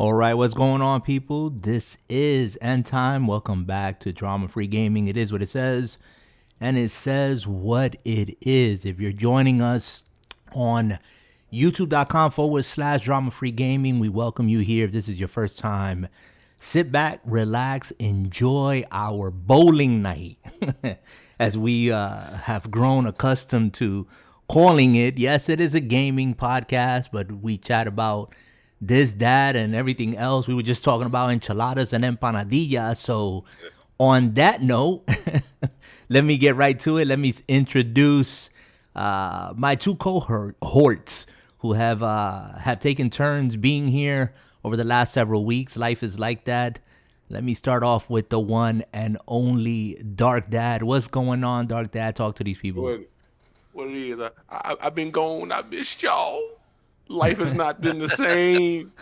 All right, what's going on, people? This is End Time. Welcome back to Drama Free Gaming. It is what it says, and it says what it is. If you're joining us on youtube.com/Drama Free Gaming, we welcome you here. If this is your first time, sit back, relax, enjoy our bowling night, as we have grown accustomed to calling it. Yes, it is a gaming podcast, but we chat about this, that, and everything else. We were just talking about enchiladas and empanadillas. So on that note, let me get right to it. Let me introduce my two cohorts who have taken turns being here over the last several weeks. Life is like that. Let me start off with the one and only Dark Dad. What's going on, Dark Dad? Talk to these people. What it is, I've been gone. I missed y'all. Life has not been the same.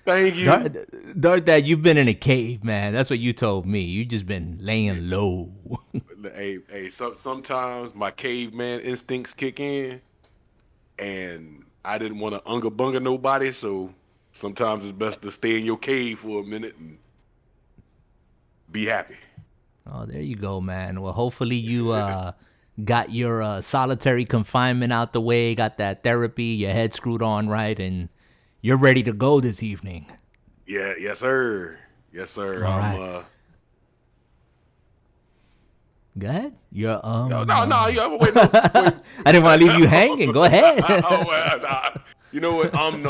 Thank you. Dark Dad, you've been in a cave, man. That's what you told me. You just been laying low. Sometimes my caveman instincts kick in, and I didn't want to unga bunga nobody, so sometimes it's best to stay in your cave for a minute and be happy. Oh, there you go, man. Well, hopefully you got your solitary confinement out the way, got that therapy, your head screwed on right, and you're ready to go this evening. Yeah, yes, sir. Yes, sir. All right. Go ahead. You're No, wait, no. I didn't want to leave you hanging. Go ahead. You know what? Num.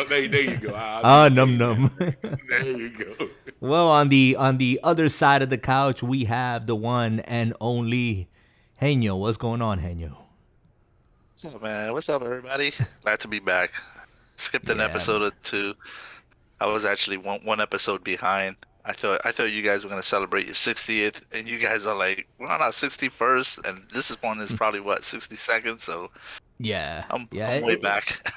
There you go. Num. There you go. Well, on the other side of the couch, we have the one and only Henyo. What's going on, Henyo? What's up, man? What's up, everybody? Glad to be back. Skipped an episode or two. I was actually one episode behind. I thought you guys were gonna celebrate your 60th, and you guys are like, we're on our 61st, and this one is probably 62nd. So I'm way back.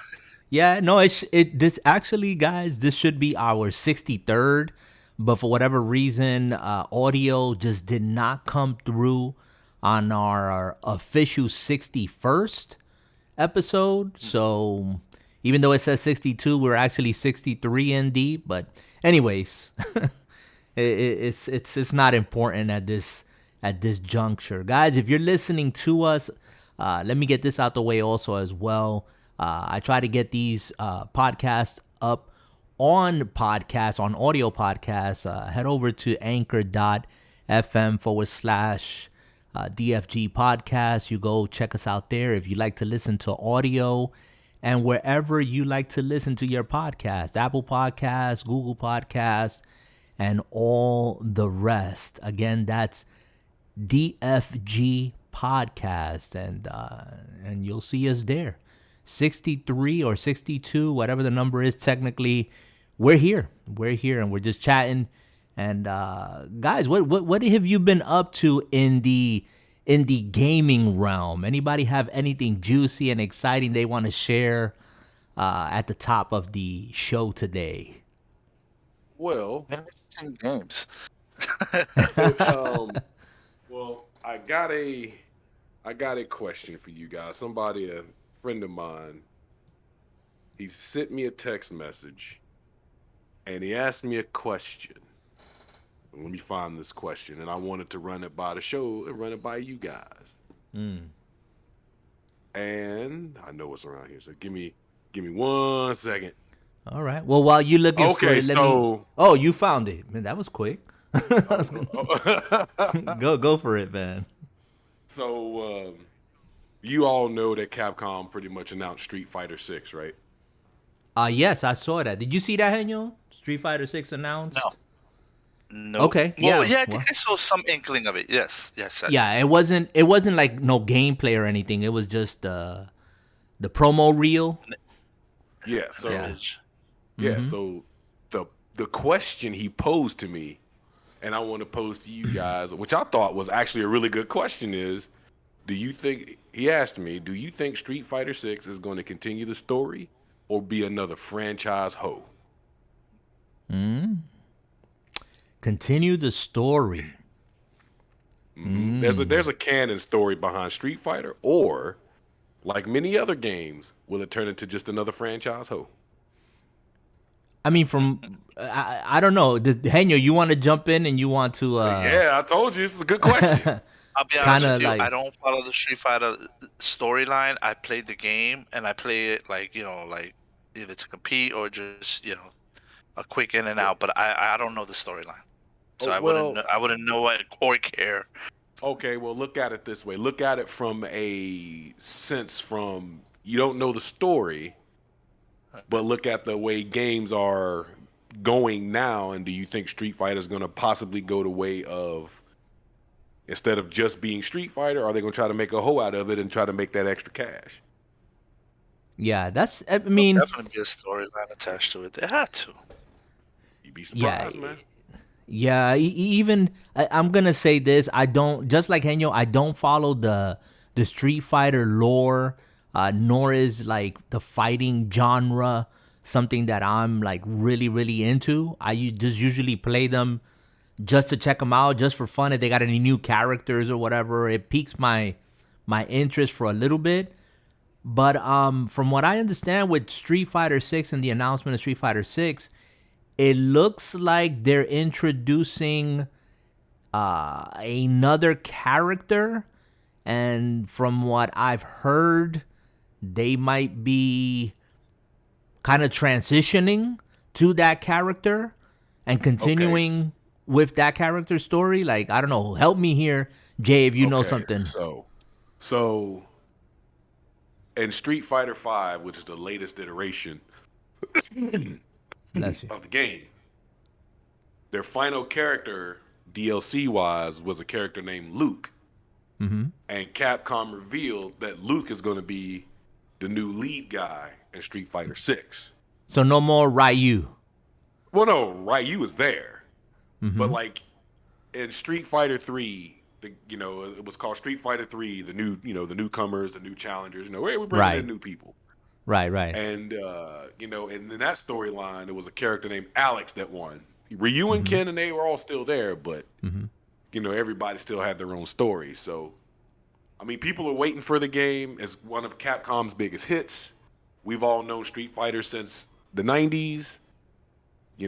Yeah, no, this actually, guys, this should be our 63rd, but for whatever reason, audio just did not come through on our official 61st episode. So even though it says 62, we're actually 63 in deep. But anyways, it's not important at this juncture, guys. If you're listening to us, let me get this out the way also as well. I try to get these podcasts up on audio podcasts. Head over to anchor.fm/DFG Podcast. You go check us out there if you like to listen to audio, and wherever you like to listen to your podcast, Apple Podcasts, Google Podcasts, and all the rest. Again, that's DFG Podcast, and you'll see us there. 63 or 62, whatever the number is technically, we're here, and we're just chatting. And guys, what have you been up to in the gaming realm? Anybody have anything juicy and exciting they want to share at the top of the show today? Well, games. Well, I got a question for you guys. A friend of mine, he sent me a text message, and he asked me a question. Let me find this question, and I wanted to run it by the show and run it by you guys. And I know what's around here, so give me 1 second. All right. Well, while you're looking for it, Oh, you found it. Man, that was quick. Go for it, man. So, you all know that Capcom pretty much announced Street Fighter 6, right? Yes, I saw that. Did you see that, Henyo? Street Fighter 6 announced? No. Okay. Well, I think I saw some inkling of it. Yes. Yeah, it wasn't like no gameplay or anything. It was just the promo reel. Yeah. So So the question he posed to me, and I want to pose to you guys, which I thought was actually a really good question, is: he asked me, do you think Street Fighter 6 is going to continue the story or be another franchise hoe? Continue the story. There's a canon story behind Street Fighter, or like many other games, will it turn into just another franchise hoe? I mean, I don't know. Henyo, you want to jump in and you want to Yeah, I told you this is a good question. I'll be honest kind with of you. like I don't follow the Street Fighter storyline. I played the game and I play it like like either to compete or just a quick in and out. But I don't know the storyline, so Oh, well, I wouldn't know what or care. okay, well, look at it this way. Look at it from a sense from you don't know the story, but look at the way games are going now, and do you think Street Fighter is going to possibly go the way of instead of just being Street Fighter, are they going to try to make a hoe out of it and try to make that extra cash? yeah. That's I There'll mean, definitely be a storyline attached to it. They had to. You'd be yeah. surprised, man. Yeah, even I'm gonna say this. I don't just like Henyo. I don't follow the Street Fighter lore, nor is like the fighting genre something that I'm like really into. Just usually play them just to check them out, just for fun. If they got any new characters or whatever, it piques my interest for a little bit. But from what I understand with Street Fighter 6 and the announcement of Street Fighter 6, it looks like they're introducing another character, and from what I've heard, they might be kind of transitioning to that character and continuing with that character's story. Like, I don't know, help me here, Jay, if you know something. So in Street Fighter 5, which is the latest iteration Bless you. of the game, their final character, DLC wise, was a character named Luke. Mm-hmm. And Capcom revealed that Luke is going to be the new lead guy in Street Fighter 6. So no more Ryu. Well, no, Ryu is there. Mm-hmm. But like in Street Fighter 3, it was called Street Fighter 3, the new, the newcomers, the new challengers, we're bringing in new people. Right. And, and in that storyline, there was a character named Alex that won. Ryu and Ken and they were all still there, but, everybody still had their own story. So, I mean, people are waiting for the game. It's one of Capcom's biggest hits. We've all known Street Fighter since the 90s. We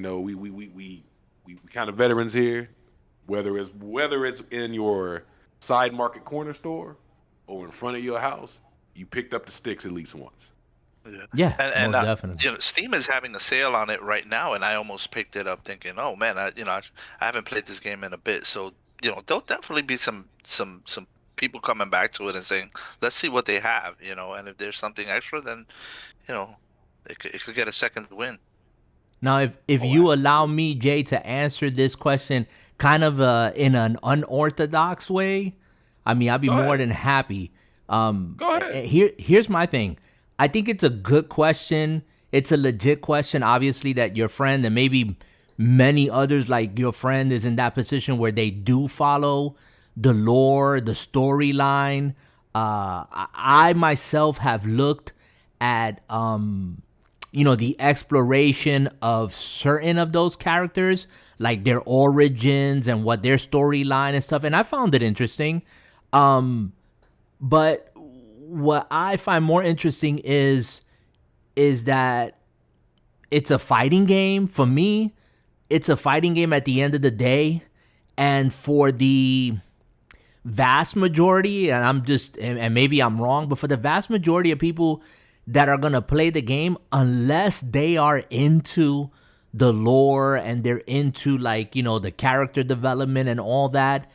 kind of veterans here. Whether it's in your side market corner store or in front of your house, you picked up the sticks at least once. Yeah, and most definitely. Steam is having a sale on it right now, and I almost picked it up thinking, oh man, I haven't played this game in a bit, so there'll definitely be some people coming back to it and saying, let's see what they have, and if there's something extra, then it could get a second win. Now, if you allow me, Jay, to answer this question kind of in an unorthodox way, I mean, I'd be more than happy. Go ahead. Here's my thing. I think it's a good question. It's a legit question, obviously, that your friend and maybe many others like your friend is in that position where they do follow the lore, the storyline. I myself have looked at, the exploration of certain of those characters, like their origins and what their storyline and stuff. And I found it interesting. But what I find more interesting is that it's a fighting game. For me, it's a fighting game at the end of the day. And for the vast majority, and maybe I'm wrong, but for the vast majority of people that are going to play the game, unless they are into the lore and they're into the character development and all that,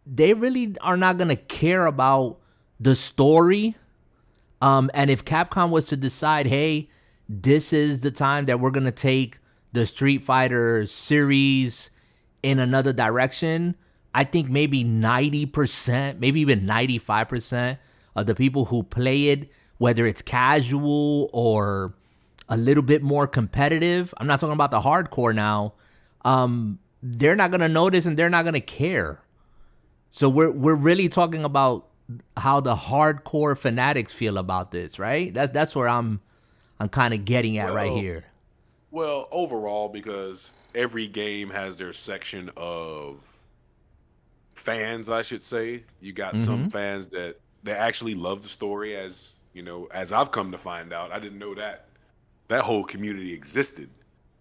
they really are not going to care about the story. And if Capcom was to decide, hey, this is the time that we're going to take the Street Fighter series in another direction, I think maybe 90%, maybe even 95% of the people who play it, whether it's casual or a little bit more competitive, I'm not talking about the hardcore now, they're not going to notice and they're not going to care. So we're really talking about how the hardcore fanatics feel about this, right? That's where I'm kind of getting at right here. Well, overall, because every game has their section of fans, I should say. You got some fans that actually love the story, as I've come to find out. I didn't know that whole community existed.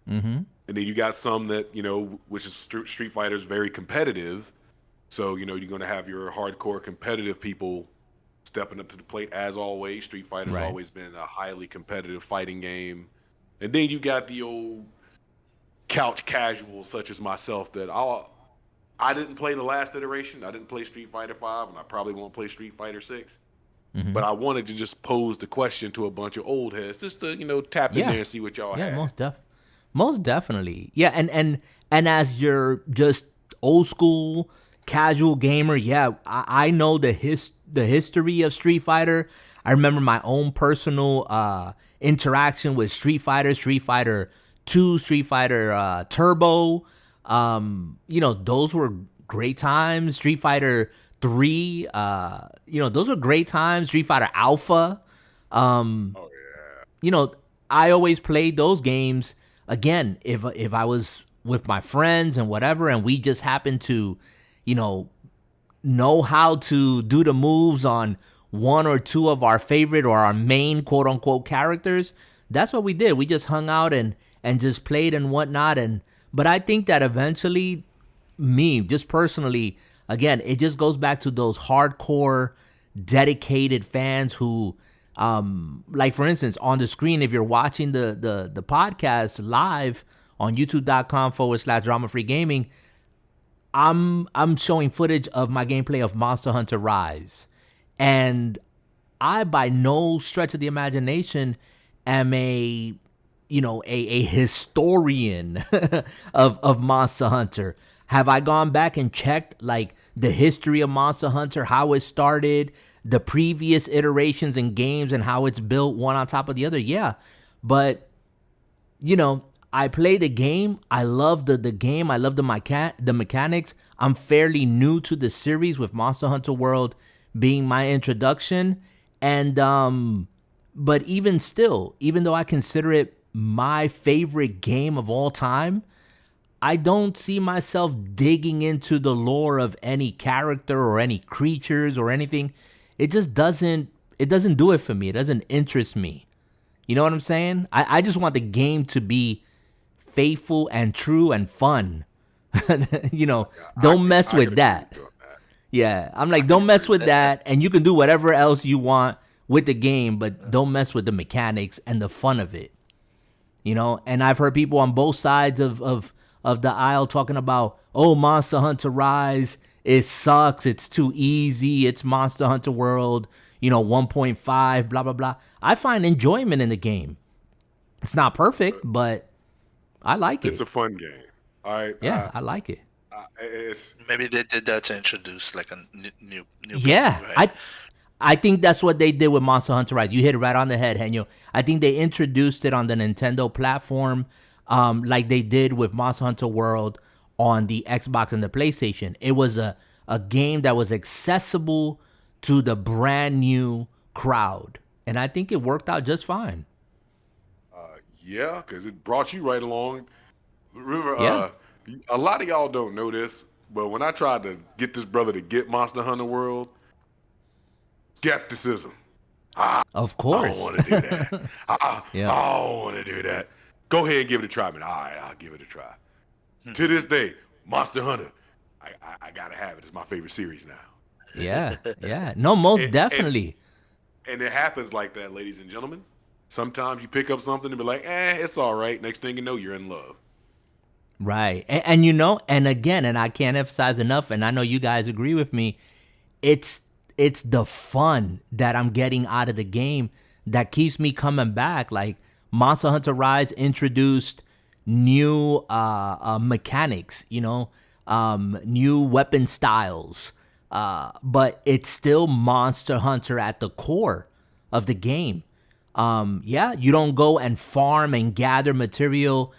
Mm-hmm. And then you got some that, which is Street Fighter is very competitive. So, you're going to have your hardcore competitive people stepping up to the plate as always. Street Fighter's Right. always been a highly competitive fighting game. And then you got the old couch casuals such as myself that I didn't play the last iteration. I didn't play Street Fighter 5, and I probably won't play Street Fighter 6. Mm-hmm. But I wanted to just pose the question to a bunch of old heads just to, tap in there and see what y'all had. Most definitely. Yeah, and as you're just old school casual gamer, yeah, I know the history of Street Fighter. I remember my own personal interaction with Street Fighter 2, Street Fighter Turbo. Those were great times. Street Fighter 3, those were great times. Street Fighter Alpha. I always played those games. Again, if I was with my friends and whatever, and we just happened to, know how to do the moves on one or two of our favorite or our main quote unquote characters, that's what we did. We just hung out and just played and whatnot. But I think that eventually, me, just personally, again, it just goes back to those hardcore, dedicated fans who, like for instance, on the screen, if you're watching the podcast live on youtube.com/drama free gaming, I'm showing footage of my gameplay of Monster Hunter Rise. And I, by no stretch of the imagination, am a historian of Monster Hunter. Have I gone back and checked like the history of Monster Hunter, how it started, the previous iterations and games, and how it's built one on top of the other? Yeah. But, I play the game. I love the game. I love the mechanics. I'm fairly new to the series, with Monster Hunter World being my introduction. And, but even still, even though I consider it my favorite game of all time, I don't see myself digging into the lore of any character or any creatures or anything. It just doesn't do it for me. It doesn't interest me. You know what I'm saying? I just want the game to be faithful and true and fun. Don't mess with that. Yeah, I'm like, don't mess with that, and you can do whatever else you want with the game, but don't mess with the mechanics and the fun of it. And I've heard people on both sides of the aisle talking about, oh, Monster Hunter Rise, it sucks, it's too easy, it's Monster Hunter World, 1.5, blah, blah, blah. I find enjoyment in the game. It's not perfect, but I like it. It's a fun game. I like it. Maybe they did that to introduce like a new yeah, game, right? I think that's what they did with Monster Hunter Rise. You hit it right on the head, Henyo. I think they introduced it on the Nintendo platform, like they did with Monster Hunter World on the Xbox and the PlayStation. It was a game that was accessible to the brand new crowd, and I think it worked out just fine. Yeah, because it brought you right along. Remember, a lot of y'all don't know this, but when I tried to get this brother to get Monster Hunter World, skepticism. Of course. I don't want to do that. I don't want to do that. Go ahead and give it a try, man. All right, I'll give it a try. To this day, Monster Hunter, I got to have it. It's my favorite series now. Yeah. No, most definitely. And it happens like that, ladies and gentlemen. Sometimes you pick up something and be like, it's all right. Next thing you know, you're in love. Right. And again, and I can't emphasize enough, and I know you guys agree with me, it's the fun that I'm getting out of the game that keeps me coming back. Like Monster Hunter Rise introduced new mechanics, new weapon styles, but it's still Monster Hunter at the core of the game. You don't go and farm and gather material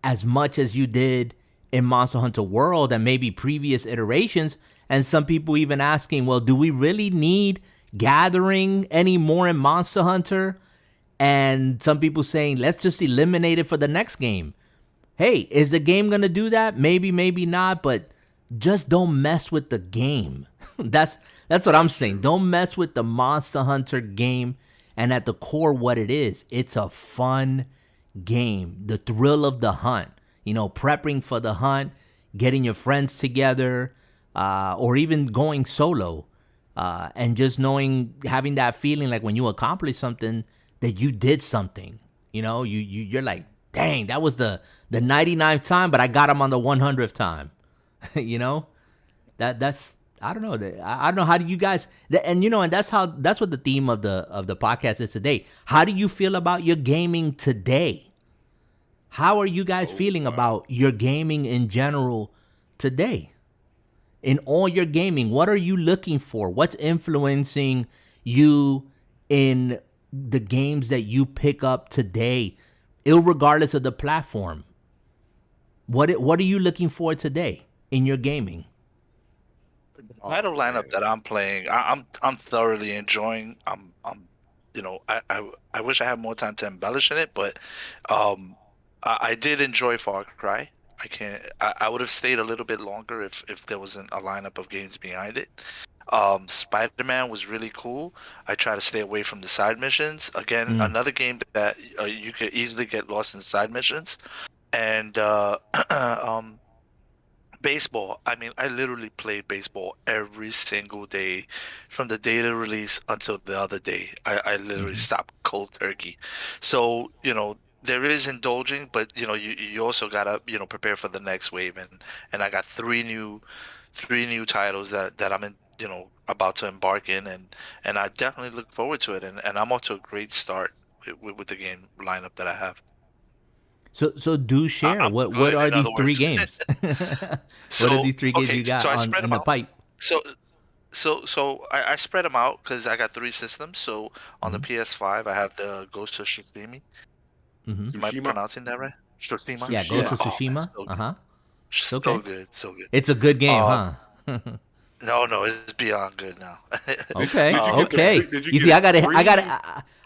as much as you did in Monster Hunter World and maybe previous iterations. And some people even asking, well, do we really need gathering anymore in Monster Hunter? And some people saying, let's just eliminate it for the next game. Hey, is the game going to do that? Maybe, maybe not, but just don't mess with the game. That's what I'm saying. Don't mess with the Monster Hunter game. And at the core, what it is, it's a fun game, the thrill of the hunt, prepping for the hunt, getting your friends together, or even going solo, and just having that feeling like when you accomplish something that you did something, you're like, dang, that was the 99th time, but I got him on the 100th time. That's I don't know. I don't know, how do you guys, and that's what the theme of the podcast is today. How do you feel about your gaming today? How are you guys feeling about your gaming in general today? In all your gaming, what are you looking for? What's influencing you in the games that you pick up today, irregardless of the platform? What are you looking for today in your gaming? Title lineup that I'm playing, I'm thoroughly enjoying. I wish I had more time to embellish in it, but I did enjoy Far Cry. I would have stayed a little bit longer if there wasn't a lineup of games behind it. Spider-Man was really cool. I try to stay away from the side missions. Again, another game that you could easily get lost in side missions. And baseball. I mean, I literally played baseball every single day from the day of the release until the other day. I literally stopped cold turkey. So, there is indulging, but you also gotta prepare for the next wave, and I got three new titles that I'm about to embark in, and I definitely look forward to it, and I'm off to a great start with the game lineup that I have. So do share. What are these three games? What are these three games you got in the pipe? So I spread them out because I got three systems. So on the PS5, I have the Ghost of Tsushima. Am I pronouncing that right? Tsushima? Yeah, Ghost of Tsushima. So good, so good. It's a good game, huh? No, it's beyond good now. Okay, okay. You see,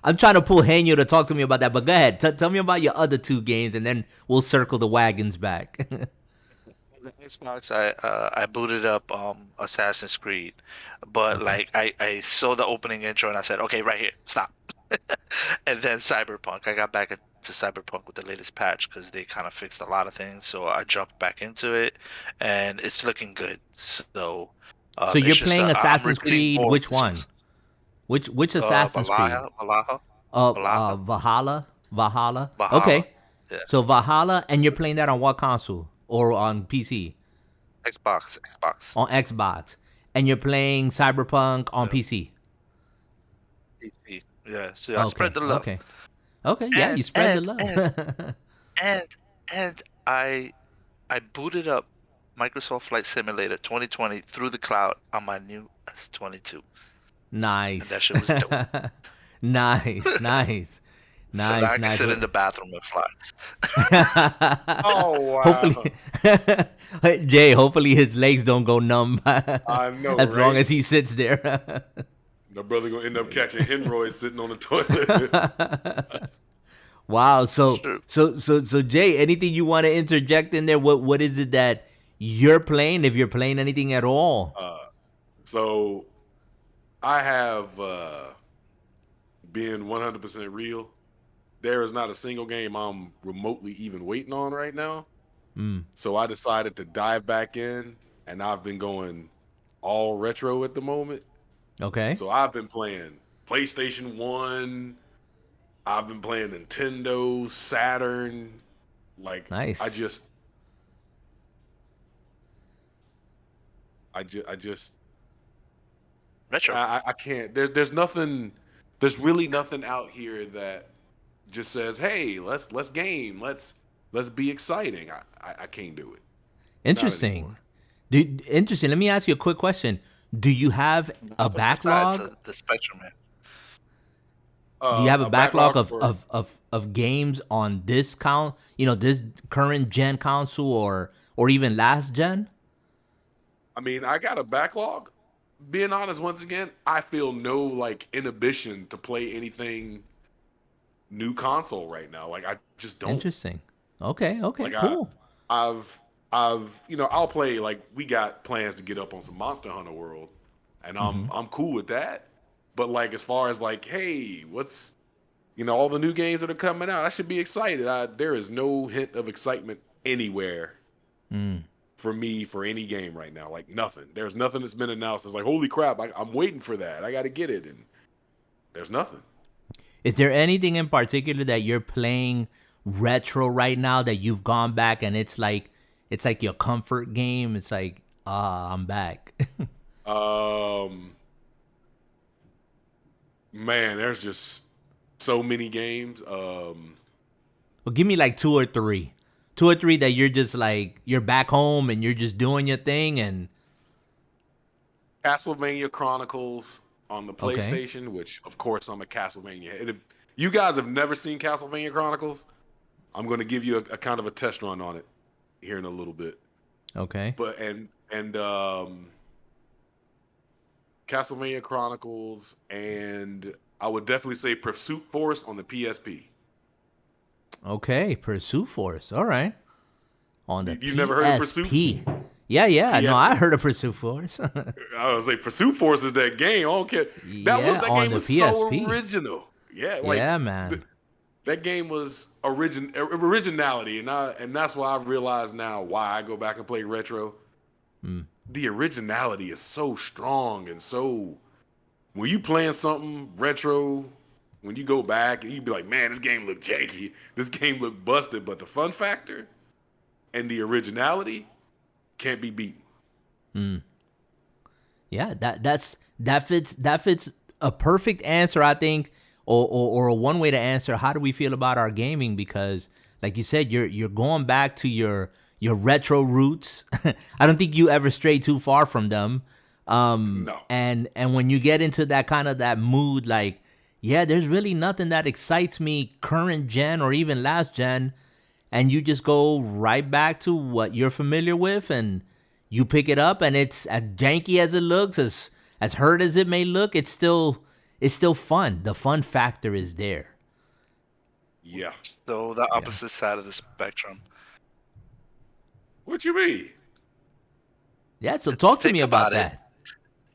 I'm trying to pull Henyo to talk to me about that, but go ahead. Tell me about your other two games, and then we'll circle the wagons back. The Xbox, I booted up Assassin's Creed, but I saw the opening intro and I said, okay, right here, stop. And then Cyberpunk, I got back into Cyberpunk with the latest patch because they kind of fixed a lot of things, so I jumped back into it, and it's looking good. So you're playing Assassin's Creed, which one? Which Assassin's Creed? Valhalla. Okay. Yeah. So Valhalla, and you're playing that on what console or on PC? Xbox. On Xbox, and you're playing Cyberpunk on PC. PC. Yeah. So I spread the love. Okay. Yeah, you spread the love. and I booted up Microsoft Flight Simulator 2020 through the cloud on my new S22. Nice. And that shit was dope. Nice. So now I can sit in the bathroom and fly. Oh wow! Hopefully, Jay. Hopefully his legs don't go numb. I know. As long as he sits there. The brother gonna end up catching hemorrhoids sitting on the toilet. Wow. So Jay, anything you want to interject in there? What is it that you're playing? If you're playing anything at all? So I have being 100% real. There is not a single game I'm remotely even waiting on right now. So I decided to dive back in, and I've been going all retro at the moment. Okay. So I've been playing PlayStation 1. I've been playing Nintendo, Saturn. Nice. I just Retro. I can't. There's nothing. There's really nothing out here that just says, "Hey, let's game. Let's be exciting." I can't do it. Interesting. Interesting. Let me ask you a quick question. Do you have a backlog? The Spectrum, man. Do you have a backlog of games on this this current gen console or even last gen? I mean, I got a backlog. Being honest, once again, I feel no inhibition to play anything new console right now. I just don't. Interesting. Okay. Cool. I'll play we got plans to get up on some Monster Hunter World, and I'm cool with that. But as far as hey, all the new games that are coming out. I should be excited. There is no hint of excitement anywhere for me for any game right now. Like nothing. There's nothing that's been announced. It's like, holy crap, I'm waiting for that. I got to get it. And there's nothing. Is there anything in particular that you're playing retro right now that you've gone back and it's like your comfort game? It's like, I'm back. Man, there's just so many games. Well, give me like two or three that you're just like, you're back home and you're just doing your thing. And Castlevania Chronicles on the PlayStation, which of course I'm a Castlevania. And if you guys have never seen Castlevania Chronicles, I'm going to give you a kind of a test run on it here in a little bit. Okay. But and Castlevania Chronicles, and I would definitely say Pursuit Force on the PSP. Okay, Pursuit Force. All right. On the You've never heard of Pursuit? Yeah. PSP. No, I heard of Pursuit Force. I was like, Pursuit Force is that game. I don't care. That game was so original. Yeah, like, yeah, man. That game was originality, and that's why I've realized now why I go back and play retro. The originality is so strong, and so when you playing something retro, when you go back and you be like, man, this game look janky, this game look busted, but the fun factor and the originality can't be beaten. Yeah, that fits a perfect answer, I think, or a one way to answer how do we feel about our gaming, because like you said, you're going back to your retro roots. I don't think you ever stray too far from them. No. And when you get into that kind of that mood, like, yeah, there's really nothing that excites me current gen or even last gen, and you just go right back to what you're familiar with and you pick it up, and it's as janky as it looks, as hurt as it may look, it's still fun. The fun factor is there. Yeah. So the opposite side of the spectrum. What you mean? Yeah, so talk to me about that.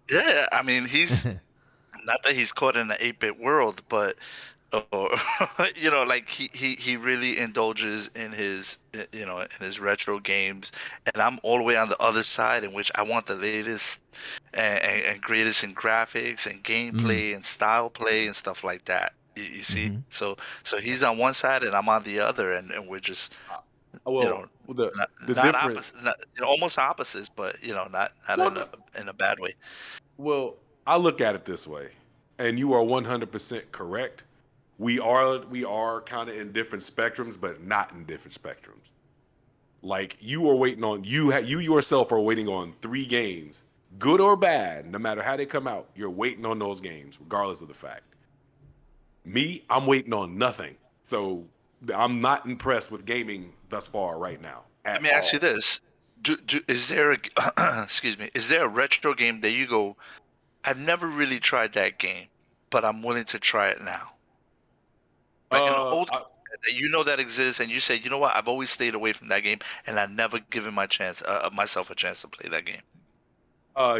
Yeah, I mean, he's not that he's caught in the 8-bit world, but like he really indulges in his in his retro games, and I'm all the way on the other side, in which I want the latest and greatest in graphics and gameplay and style play and stuff like that. You see, so he's on one side and I'm on the other, and we're just the not difference, almost opposites, but not in a bad way. Well, I look at it this way, and you are 100% correct. We are kind of in different spectrums, but not in different spectrums. Like you are waiting on you yourself are waiting on 3 games, good or bad, no matter how they come out. You're waiting on those games, regardless of the fact. Me, I'm waiting on nothing. So I'm not impressed with gaming thus far right now. Let me ask you this: is there a is there a retro game that you go, I've never really tried that game, but I'm willing to try it now? Like an old game that that exists, and you say, you know what, I've always stayed away from that game, and I've never given myself a chance to play that game.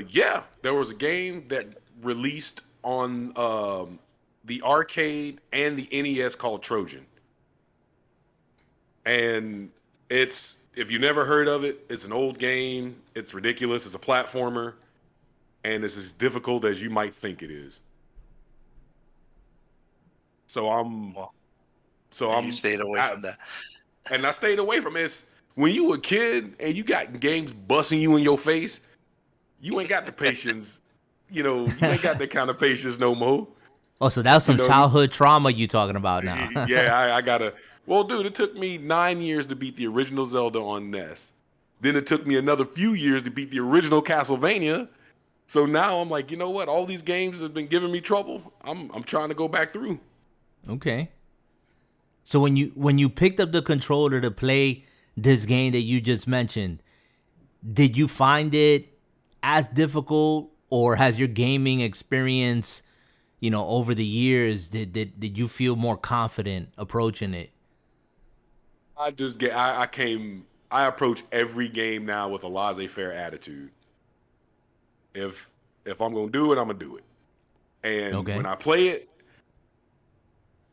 Yeah, there was a game that released on the arcade and the NES called Trojan. And if you never heard of it, it's an old game. It's ridiculous. It's a platformer, and it's as difficult as you might think it is. You stayed away from that. And I stayed away from it. When you a kid and you got games busting you in your face, you ain't got the patience. You ain't got that kind of patience no more. Oh, so that's some childhood trauma you talking about now. Yeah, I gotta. Well, dude, it took me 9 years to beat the original Zelda on NES. Then it took me another few years to beat the original Castlevania. So now I'm like, you know what? All these games have been giving me trouble. I'm trying to go back through. Okay. So when you picked up the controller to play this game that you just mentioned, did you find it as difficult, or has your gaming experience, over the years, did you feel more confident approaching it? I approach every game now with a laissez-faire attitude. If I'm gonna do it, I'm gonna do it. And when I play it,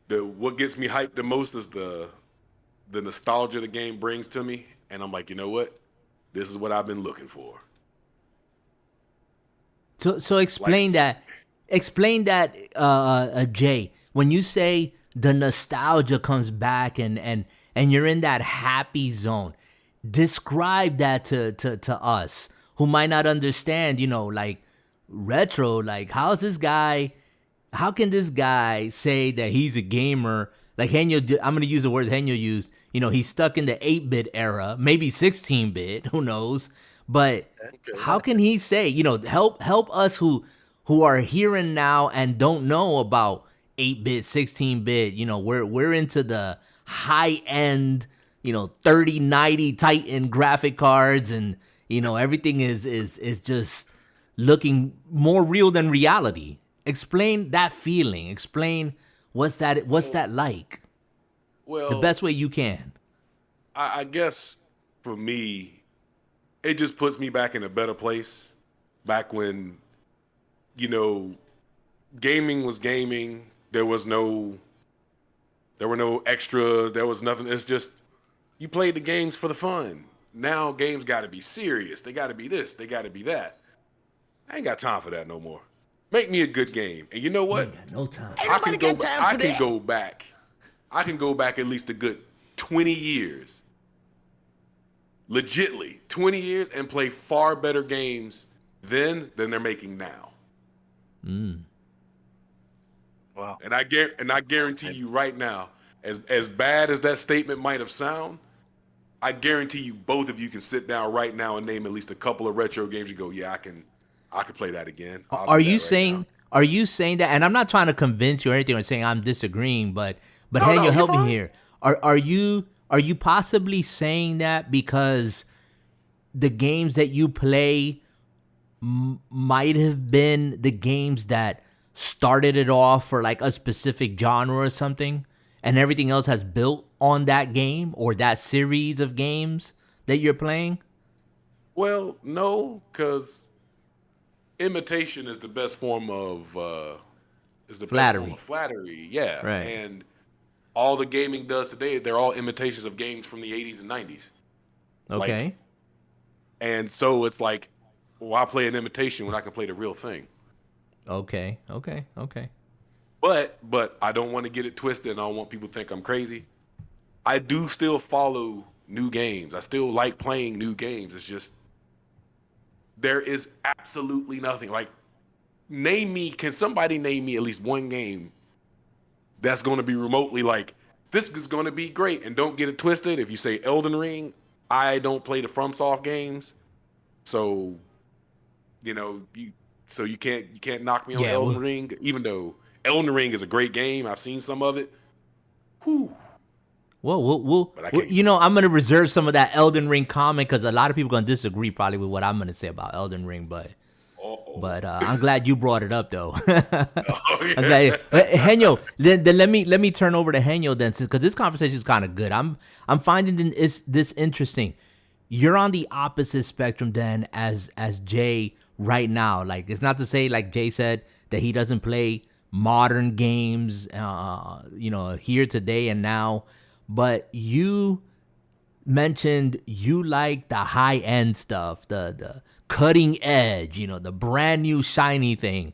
what gets me hyped the most is the nostalgia the game brings to me, and I'm like, you know what? This is what I've been looking for. So explain that. Explain that, Jay. When you say the nostalgia comes back and you're in that happy zone, describe that to us who might not understand. Like retro. Like how can this guy say that he's a gamer? Like Henyo, I'm gonna use the words Henyo used. He's stuck in the 8-bit era, maybe 16-bit. Who knows? But how can he say, help us who are hearing now and don't know about 8-bit, 16-bit, we're into the high end, 3090 Titan graphic cards, and everything is just looking more real than reality. Explain that feeling. Explain what's that like? Well, the best way you can. I guess for me, it just puts me back in a better place. Back when, gaming was gaming. There were no extras. There was nothing. It's just you played the games for the fun. Now games got to be serious. They got to be this. They got to be that. I ain't got time for that no more. Make me a good game. And you know what? No time. I can go back. I can go back at least a good 20 years. Legitly, 20 years and play far better games then than they're making now. Wow. And I guarantee you right now, as bad as that statement might have sound, I guarantee you both of you can sit down right now and name at least a couple of retro games you go, yeah, I can play that again. Are you saying that? And I'm not trying to convince you or anything or saying I'm disagreeing, but Henyo, help me here. Are you possibly saying that because the games that you play might have been the games that started it off for like a specific genre or something, and everything else has built on that game or that series of games that you're playing? Well, no, because imitation is the best form of flattery. Yeah, right. And all the gaming does today, they're all imitations of games from the 80s and 90s. Okay. And so it's like, why play an imitation when I can play the real thing? Okay. But I don't want to get it twisted, and I don't want people to think I'm crazy. I do still follow new games. I still like playing new games. It's just there is absolutely nothing. Like, can somebody name me at least one game that's going to be remotely like, this is going to be great? And don't get it twisted. If you say Elden Ring, I don't play the FromSoft games. So, you can't knock me on Elden Ring, even though Elden Ring is a great game. I've seen some of it. Whew. Well, I'm going to reserve some of that Elden Ring comment because a lot of people are going to disagree probably with what I'm going to say about Elden Ring, but I'm glad you brought it up though. Henyo, then let me turn over to Henyo then, because this conversation is kind of good. I'm finding this interesting. You're on the opposite spectrum then as Jay right now. Like, it's not to say, like Jay said, that he doesn't play modern games, here today and now, but you mentioned you like the high end stuff, the cutting edge, the brand new shiny thing.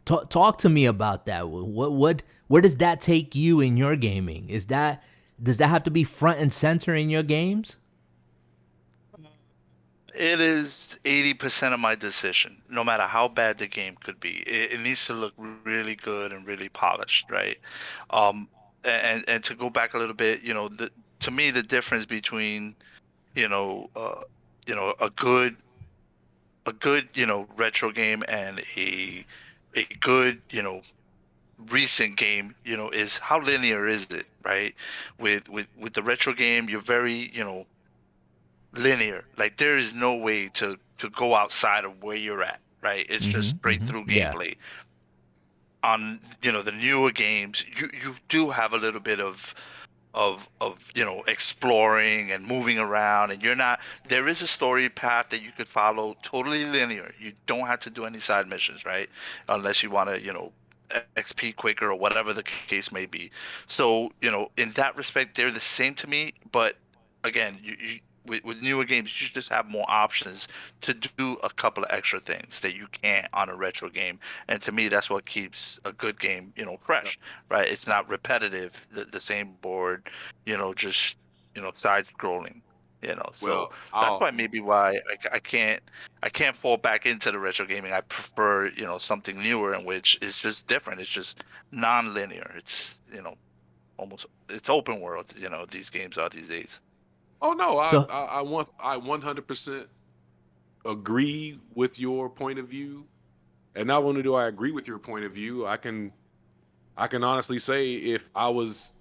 Talk to me about that. Where does that take you in your gaming? Does that have to be front and center in your games? It is 80% of my decision, no matter how bad the game could be. It needs to look really good and really polished, right? And to go back a little bit, to me, the difference between, a good retro game and a good recent game is how linear is it, right? With the retro game, you're very linear. Like, there is no way to go outside of where you're at, right? It's just straight through gameplay. On the newer games, you do have a little bit of exploring and moving around, and there is a story path that you could follow, totally linear. You don't have to do any side missions, right? Unless you want to XP quicker or whatever the case may be. So, in that respect, they're the same to me. But again, with newer games, you just have more options to do a couple of extra things that you can't on a retro game. And to me, that's what keeps a good game, fresh, right? It's not repetitive, the same board, just, side scrolling. So that's why I can't fall back into the retro gaming. I prefer something newer in which is just different. It's just non-linear. It's almost it's open world. These games are these days. Oh no, So I 100% agree with your point of view, and not only do I agree with your point of view, I can honestly say if I was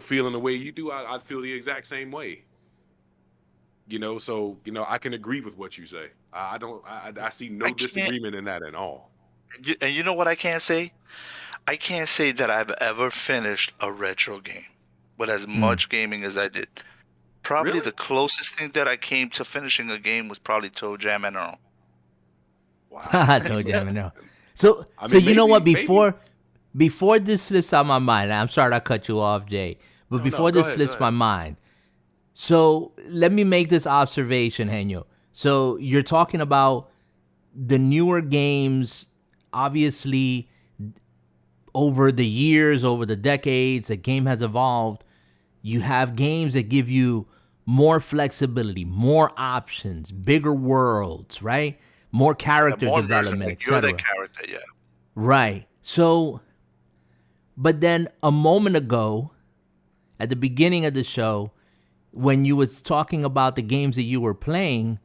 feeling the way you do, I'd feel the exact same way. So I can agree with what you say. I see no disagreement in that at all. And you know what I can't say? I can't say that I've ever finished a retro game with as much gaming as I did. Probably Really? the closest thing that I came to finishing a game was probably Toe Jam and Earl. Wow. Toe Jam and Earl. So you know what? Before this slips out my mind, I'm sorry I cut you off, Jay. But before this slips my mind, so let me make this observation, Henyo. So you're talking about the newer games, obviously, over the years, over the decades, the game has evolved. You have games that give you more flexibility, more options, bigger worlds, right? More character development, etc. You're the character, yeah. Right. So, but then a moment ago, at the beginning of the show, when you was talking about the games that you were playing,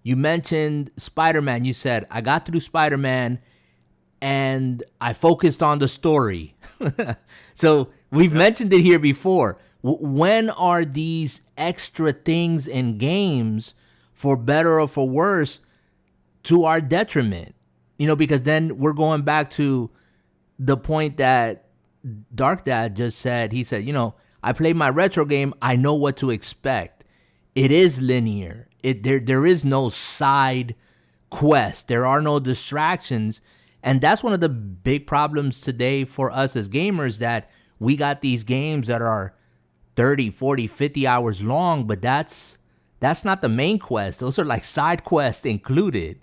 you mentioned Spider-Man. You said, I got through Spider-Man and I focused on the story. So we've mentioned it here before. When are these extra things in games, for better or for worse, to our detriment? Because then we're going back to the point that Dark Dad just said. He said, I play my retro game. I know what to expect. It is linear. There is no side quest. There are no distractions. And that's one of the big problems today for us as gamers, that we got these games that are 30, 40, 50 hours long, but that's not the main quest. Those are like side quests included.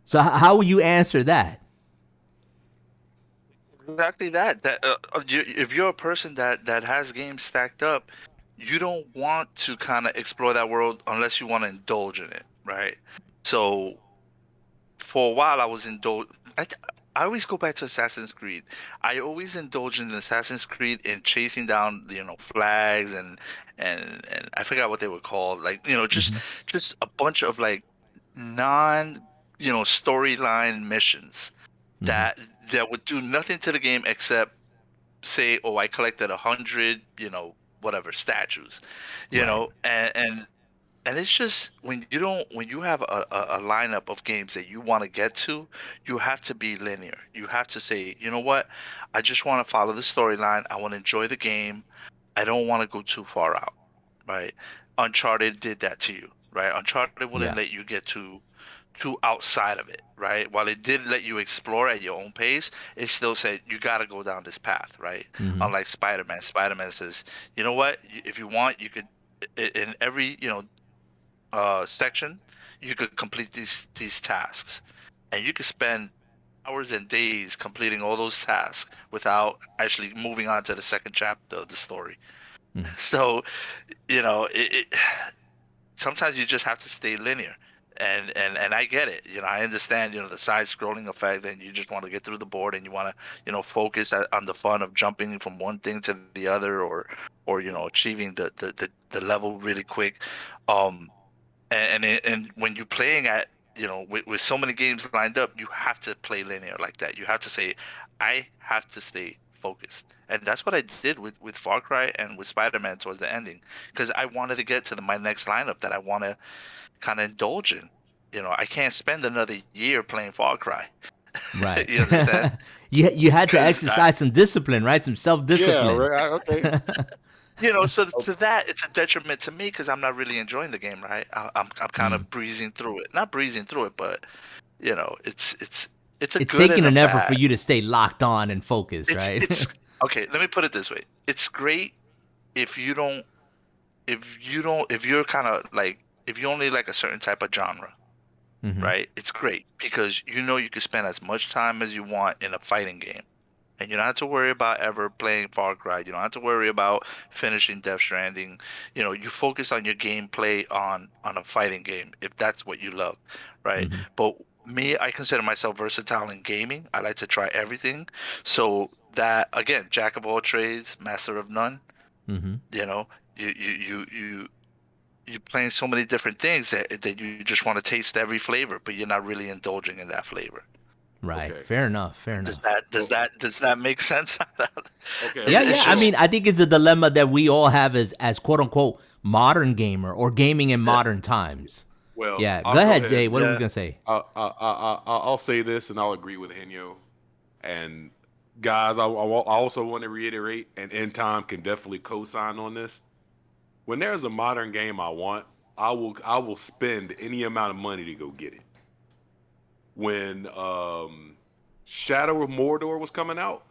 So how will you answer that? Exactly that. If you're a person that has games stacked up, you don't want to kind of explore that world unless you want to indulge in it, right? So for a while I was indulged. I always go back to Assassin's Creed. I always indulge in Assassin's Creed in chasing down, flags and I forgot what they were called. Like, just a bunch of like non, storyline missions that would do nothing to the game except say, oh, I collected 100, whatever statues, and it's just when you have a lineup of games that you want to get to, you have to be linear. You have to say, you know what, I just want to follow the storyline. I want to enjoy the game. I don't want to go too far out, right? Uncharted did that to you, right? Uncharted wouldn't let you get too outside of it, right? While it did let you explore at your own pace, it still said you got to go down this path, right? Unlike Spider-Man. Spider-Man says, you know what, if you want, you could, in every section, you could complete these tasks, and you could spend hours and days completing all those tasks without actually moving on to the second chapter of the story. So, sometimes you just have to stay linear. And I get it. I understand, the side scrolling effect, and you just want to get through the board and you want to, focus on the fun of jumping from one thing to the other, or achieving the level really quick. And when you're playing at, with so many games lined up, you have to play linear like that. You have to say, I have to stay focused. And that's what I did with Far Cry and with Spider-Man towards the ending, because I wanted to get to my next lineup that I want to kind of indulge in. I can't spend another year playing Far Cry. Right. You understand? you had to exercise some discipline, right? Some self-discipline. Yeah, right. Okay. So to that, it's a detriment to me because I'm not really enjoying the game, right? I'm kind of breezing through it. Not breezing through it, but it's It's a it's good taking and an a effort bad. for you to stay locked on and focused, right? It's okay. Let me put it this way: it's great if you don't, if you're kind of like, if you only like a certain type of genre, Mm-hmm. right? It's great because you know you can spend as much time as you want in a fighting game. And you don't have to worry about ever playing Far Cry. You don't have to worry about finishing Death Stranding. You know, you focus on your gameplay on a fighting game if that's what you love, right? Mm-hmm. But me, I consider myself versatile in gaming. I like to try everything. So that again, jack of all trades, master of none. Mm-hmm. You know, you're playing so many different things that you just want to taste every flavor, but you're not really indulging in that flavor. Right. Okay. Fair enough. Fair Does enough. that make sense? Okay. Yeah, It's yeah. I just mean, I think it's a dilemma that we all have as quote unquote modern gamer or gaming in modern times. Well, Yeah. I'll Go ahead, Jay. and What are we yeah. gonna say? I'll say this, and I'll agree with Henyo. And guys, I also want to reiterate, and End Time can definitely co-sign on this. When there's a modern game I want, I will spend any amount of money to go get it. When Shadow of Mordor was coming out,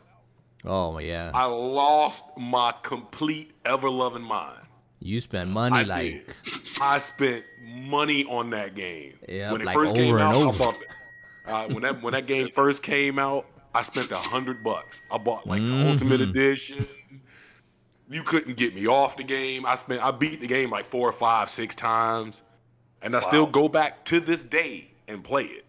Oh yeah. I lost my complete ever-loving mind. You spend money I like did. I spent money on that game. Yeah, When it like first came over and out, I over. bought it. When that game first came out, I spent $100. I bought like the Ultimate Edition. You couldn't get me off the game. I beat the game like 4 or 5, 6 times, and I still go back to this day and play it.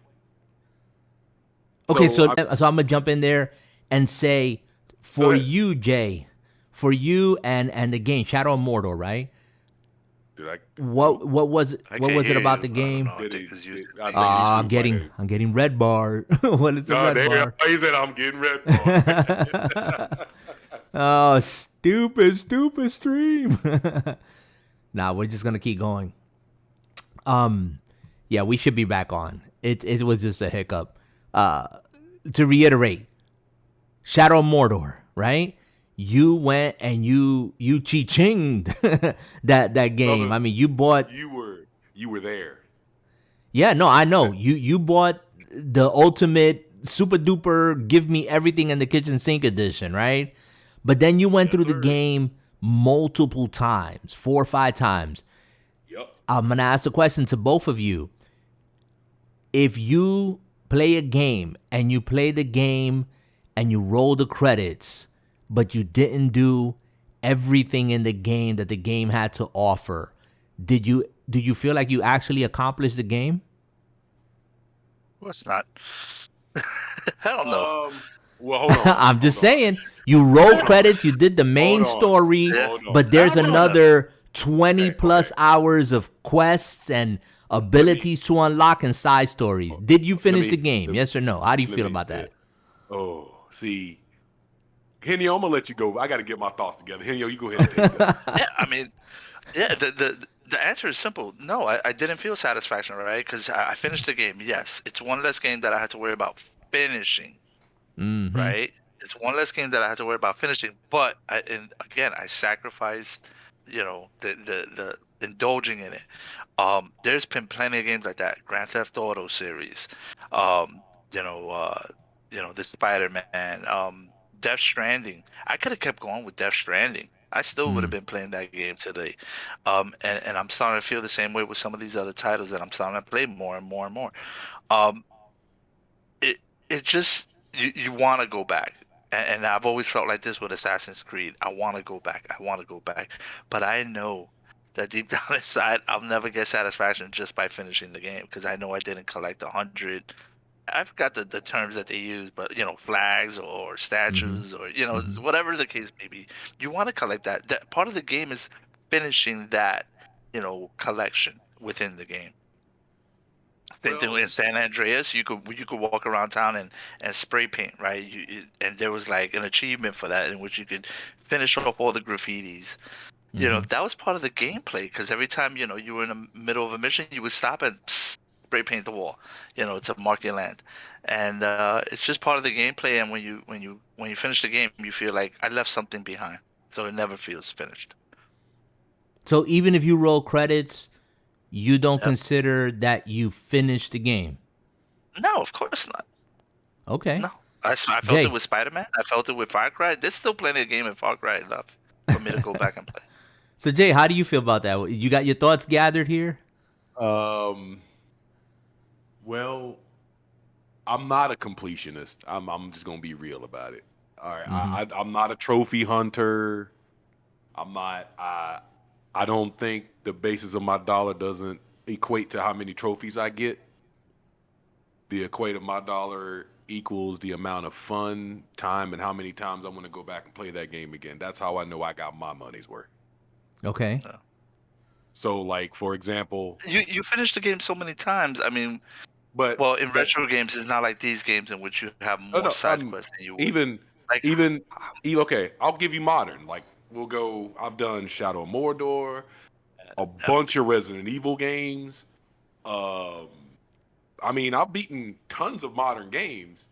Okay, so I- so I'm gonna jump in there and say, for ahead. you, Jay, for you and the game Shadow of Mordor, right? Did I? What was I what can't was it hear about you. the I don't game? know. I Did think he- 'cause you- did- I think he's too I'm getting red bar. What is the No, red there bar? he said I'm getting red bar. Oh, stupid stream. Nah, we're just gonna keep going. Yeah, we should be back on. It was just a hiccup. To reiterate, Shadow of Mordor, right? You went and you chi-chinged that game. Brother, I mean, you bought. you were there. Yeah, no, I know. You bought the ultimate super duper give me everything in the kitchen sink edition, right? But then you went through the sir. game multiple times, 4 or 5 times. Yep. I'm gonna ask a question to both of you. If you play a game and you play the game and you roll the credits, but you didn't do everything in the game that the game had to offer, do you feel like you actually accomplished the game? Well, it's not. Hell no. Well, hold on. I'm just hold on. saying, you roll credits, you did the main Hold on. story, Hold on. but there's No, no, no. another 20 Okay, plus okay. hours of quests and abilities to unlock and side stories. Did you finish me- the game? let- Yes or no? How do you let feel me- about that? Oh, see, Henyo, I'm gonna let you go. I got to get my thoughts together. Henyo, you go ahead and take that. Yeah, I mean, yeah. The answer is simple. No, I didn't feel satisfaction, right? Because I finished the game. Yes, it's one less game that I had to worry about finishing. Mhm. Right? It's one less game that I had to worry about finishing. But and again, I sacrificed, the indulging in it. There's been plenty of games like that. Grand Theft Auto series. The Spider-Man. Death Stranding. I could have kept going with Death Stranding. I still would have been playing that game today. And I'm starting to feel the same way with some of these other titles that I'm starting to play more and more and more. It just you want to go back, and I've always felt like this with Assassin's Creed. I want to go back. But I know that deep down inside, I'll never get satisfaction just by finishing the game because I know I didn't collect 100. I forgot the terms that they use, but flags or statues or whatever the case may be. You want to collect that. That part of the game is finishing that collection within the game. Same thing in San Andreas. You could walk around town and spray paint, right? And there was like an achievement for that in which you could finish off all the graffitis. That was part of the gameplay because every time you were in the middle of a mission, you would stop and spray paint the wall, to mark your land. And it's just part of the gameplay. And when you finish the game, you feel like I left something behind, so it never feels finished. So even if you roll credits, you don't consider that you finished the game? No, of course not. Okay. No, I felt Jay. it with Spider-Man. I felt it with Far Cry. There's still plenty of game in Far Cry left for me to go back and play. So Jay, how do you feel about that? You got your thoughts gathered here? Well, I'm not a completionist. I'm just gonna be real about it. All right, I'm not a trophy hunter. I'm not. I don't think the basis of my dollar doesn't equate to how many trophies I get. The equate of my dollar equals the amount of fun, time, and how many times I want to go back and play that game again. That's how I know I got my money's worth. Okay. So, like, for example, You finished the game so many times. I mean, but well, in retro games, it's not like these games in which you have more side quests than you would. Okay, I'll give you modern. Like, we'll go. I've done Shadow of Mordor, a bunch of Resident Evil games. I mean, I've beaten tons of modern games,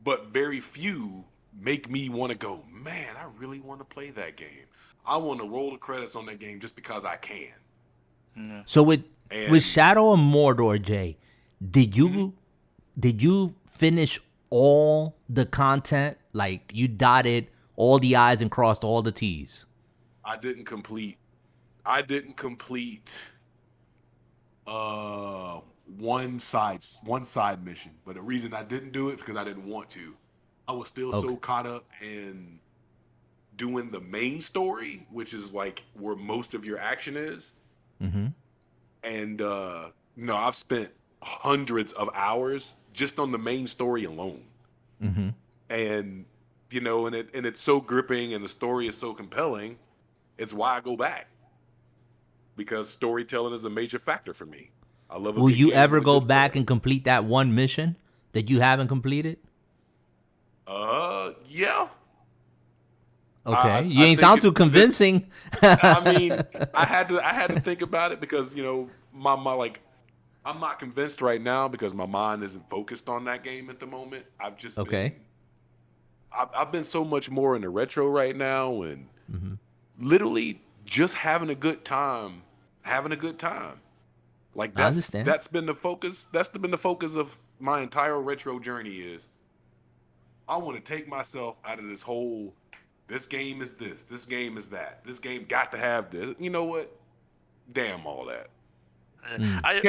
but very few make me want to go, man, I really want to play that game. I want to roll the credits on that game just because I can. Yeah. So with Shadow of Mordor, Jay, did you finish all the content? Like, you dotted all the I's and crossed all the T's? I didn't complete one side mission, but the reason I didn't do it is because I didn't want to. I was still so caught up in doing the main story, which is like where most of your action is. Mm-hmm. And I've spent hundreds of hours just on the main story alone. Mm-hmm. And and it's so gripping, and the story is so compelling. It's why I go back, because storytelling is a major factor for me. I love it. Will you ever go back and complete that one mission that you haven't completed? Yeah. Okay, you ain't sound too convincing. I mean, I had to think about it, because my like, I'm not convinced right now because my mind isn't focused on that game at the moment. I've just I've been so much more in the retro right now, and literally just having a good time. Like, that's been the focus. That's been the focus of my entire retro journey. Is I want to take myself out of this whole, this game is this game is that, this game got to have this. You know what? Damn all that. I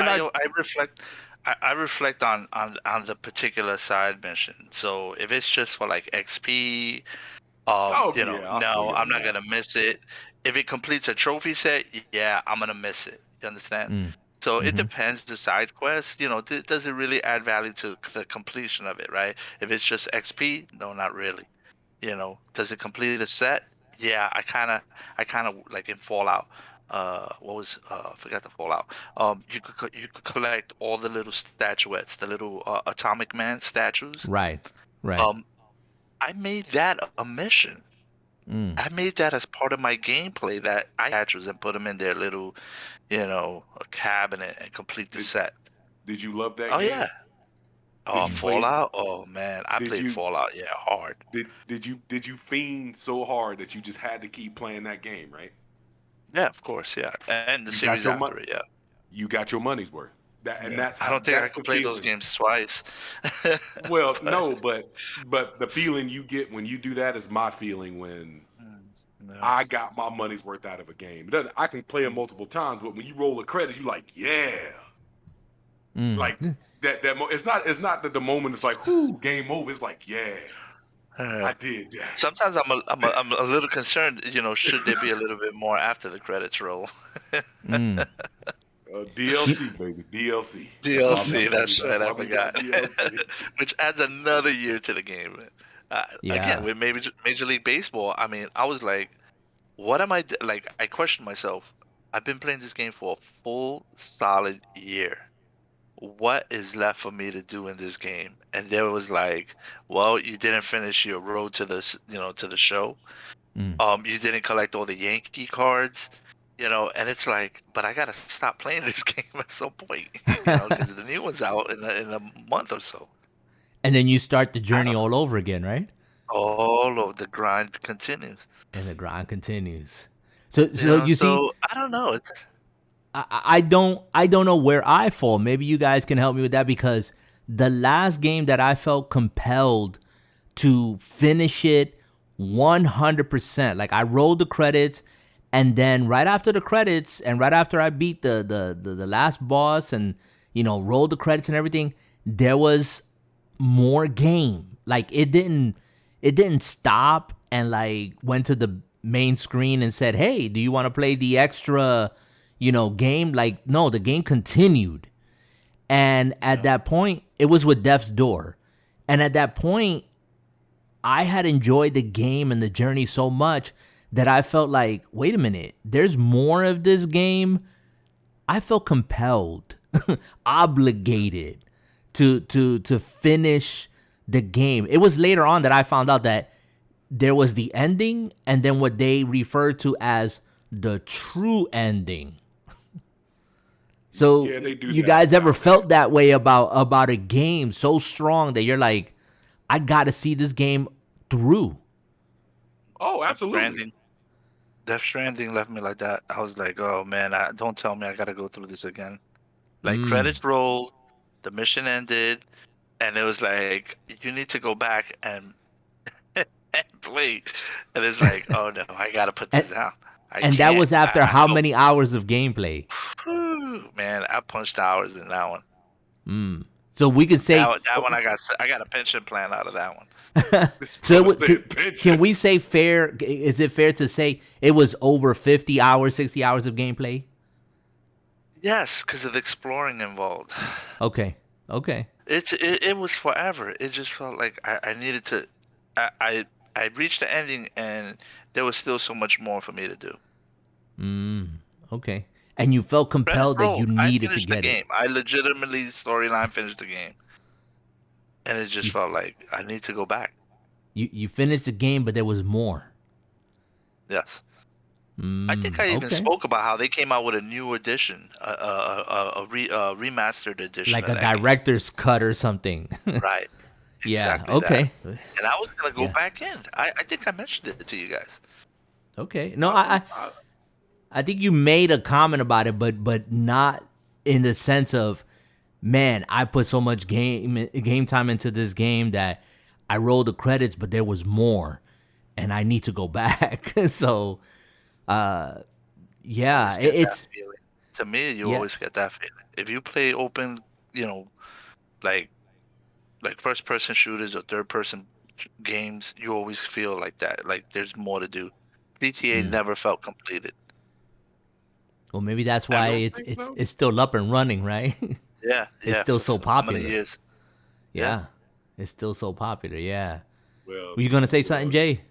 reflect on the particular side mission. So if it's just for like XP, I'm not gonna miss it. If it completes a trophy set, yeah, I'm gonna miss it. You understand? So it depends. The side quest, does it really add value to the completion of it, right? If it's just XP, no, not really. Does it complete a set? Yeah, I kind of like in Fallout. Forgot the Fallout. You could collect all the little statuettes, the little Atomic Man statues. Right. I made that a mission. I made that as part of my gameplay, that I statues and put them in their little, a cabinet, and complete the set. Did you love that game? Oh yeah. Oh, Fallout. Oh man, I played Fallout. Yeah, hard. Did you fiend so hard that you just had to keep playing that game, right? Yeah, of course, yeah, and the series after it, yeah. You got your money's worth. I don't think I could play those games twice. Well, no, but the feeling you get when you do that is my feeling when I got my money's worth out of a game. I can play it multiple times, but when you roll the credits, you like, yeah, like that. It's not that the moment is like, whoo, game over. It's like, yeah. I did that. Sometimes I'm a little concerned. Should there be a little bit more after the credits roll? DLC, baby, DLC. That's right. I forgot. Which adds another year to the game. Again, with Major League Baseball, I mean, I was like, what am I like? I questioned myself. I've been playing this game for a full solid year. What is left for me to do in this game? And there was like, well, you didn't finish your road to the show. You didn't collect all the Yankee cards, and it's like, but I gotta stop playing this game at some point, because the new one's out in a month or so. And then you start the journey all over again, right? All of the grind continues. And the grind continues. So you see, I don't know. I don't know where I fall. Maybe you guys can help me with that, because the last game that I felt compelled to finish it 100%. Like I rolled the credits, and then right after the credits and right after I beat the last boss and rolled the credits and everything, there was more game. Like it didn't stop and like went to the main screen and said, "Hey, do you want to play the extra, game?" Like no, the game continued. And at that point, it was with Death's Door. And at that point, I had enjoyed the game and the journey so much that I felt like, wait a minute, there's more of this game. I felt compelled, obligated to finish the game. It was later on that I found out that there was the ending and then what they referred to as the true ending. So you guys ever felt that way about a game so strong that you're like, I got to see this game through? Oh, absolutely. Death Stranding left me like that. I was like, oh man, don't tell me I got to go through this again. Like credits rolled, the mission ended, and it was like, you need to go back and play. And it's like, oh no, I got to put this down. And that was after how many hours of gameplay? Man, I punched hours in that one. So we could say that one I got a pension plan out of that one. So can we say fair? Is it fair to say it was over 50 hours, 60 hours of gameplay? Yes, because of the exploring involved. Okay. It was forever. It just felt like I needed to. I reached the ending and there was still so much more for me to do. Okay. And you felt compelled that you needed to get it. I legitimately storyline finished the game. And it just felt like I need to go back. You finished the game, but there was more. Yes. I think I even spoke about how they came out with a new edition, a remastered edition. Like a director's cut or something. Right. Exactly okay. That. And I was going to go back in. I think I mentioned it to you guys. Okay. No, I think you made a comment about it, but not in the sense of, man, I put so much game time into this game that I rolled the credits, but there was more, and I need to go back. So, yeah, it's to me. You always get that feeling if you play open, like first-person shooters or third-person games. You always feel like that. Like there's more to do. GTA never felt completed. Well, maybe that's why it's still up and running, right? Yeah, it's still so popular. How many years? Yeah, it's still so popular. Yeah. Well, were you gonna say something, Jay?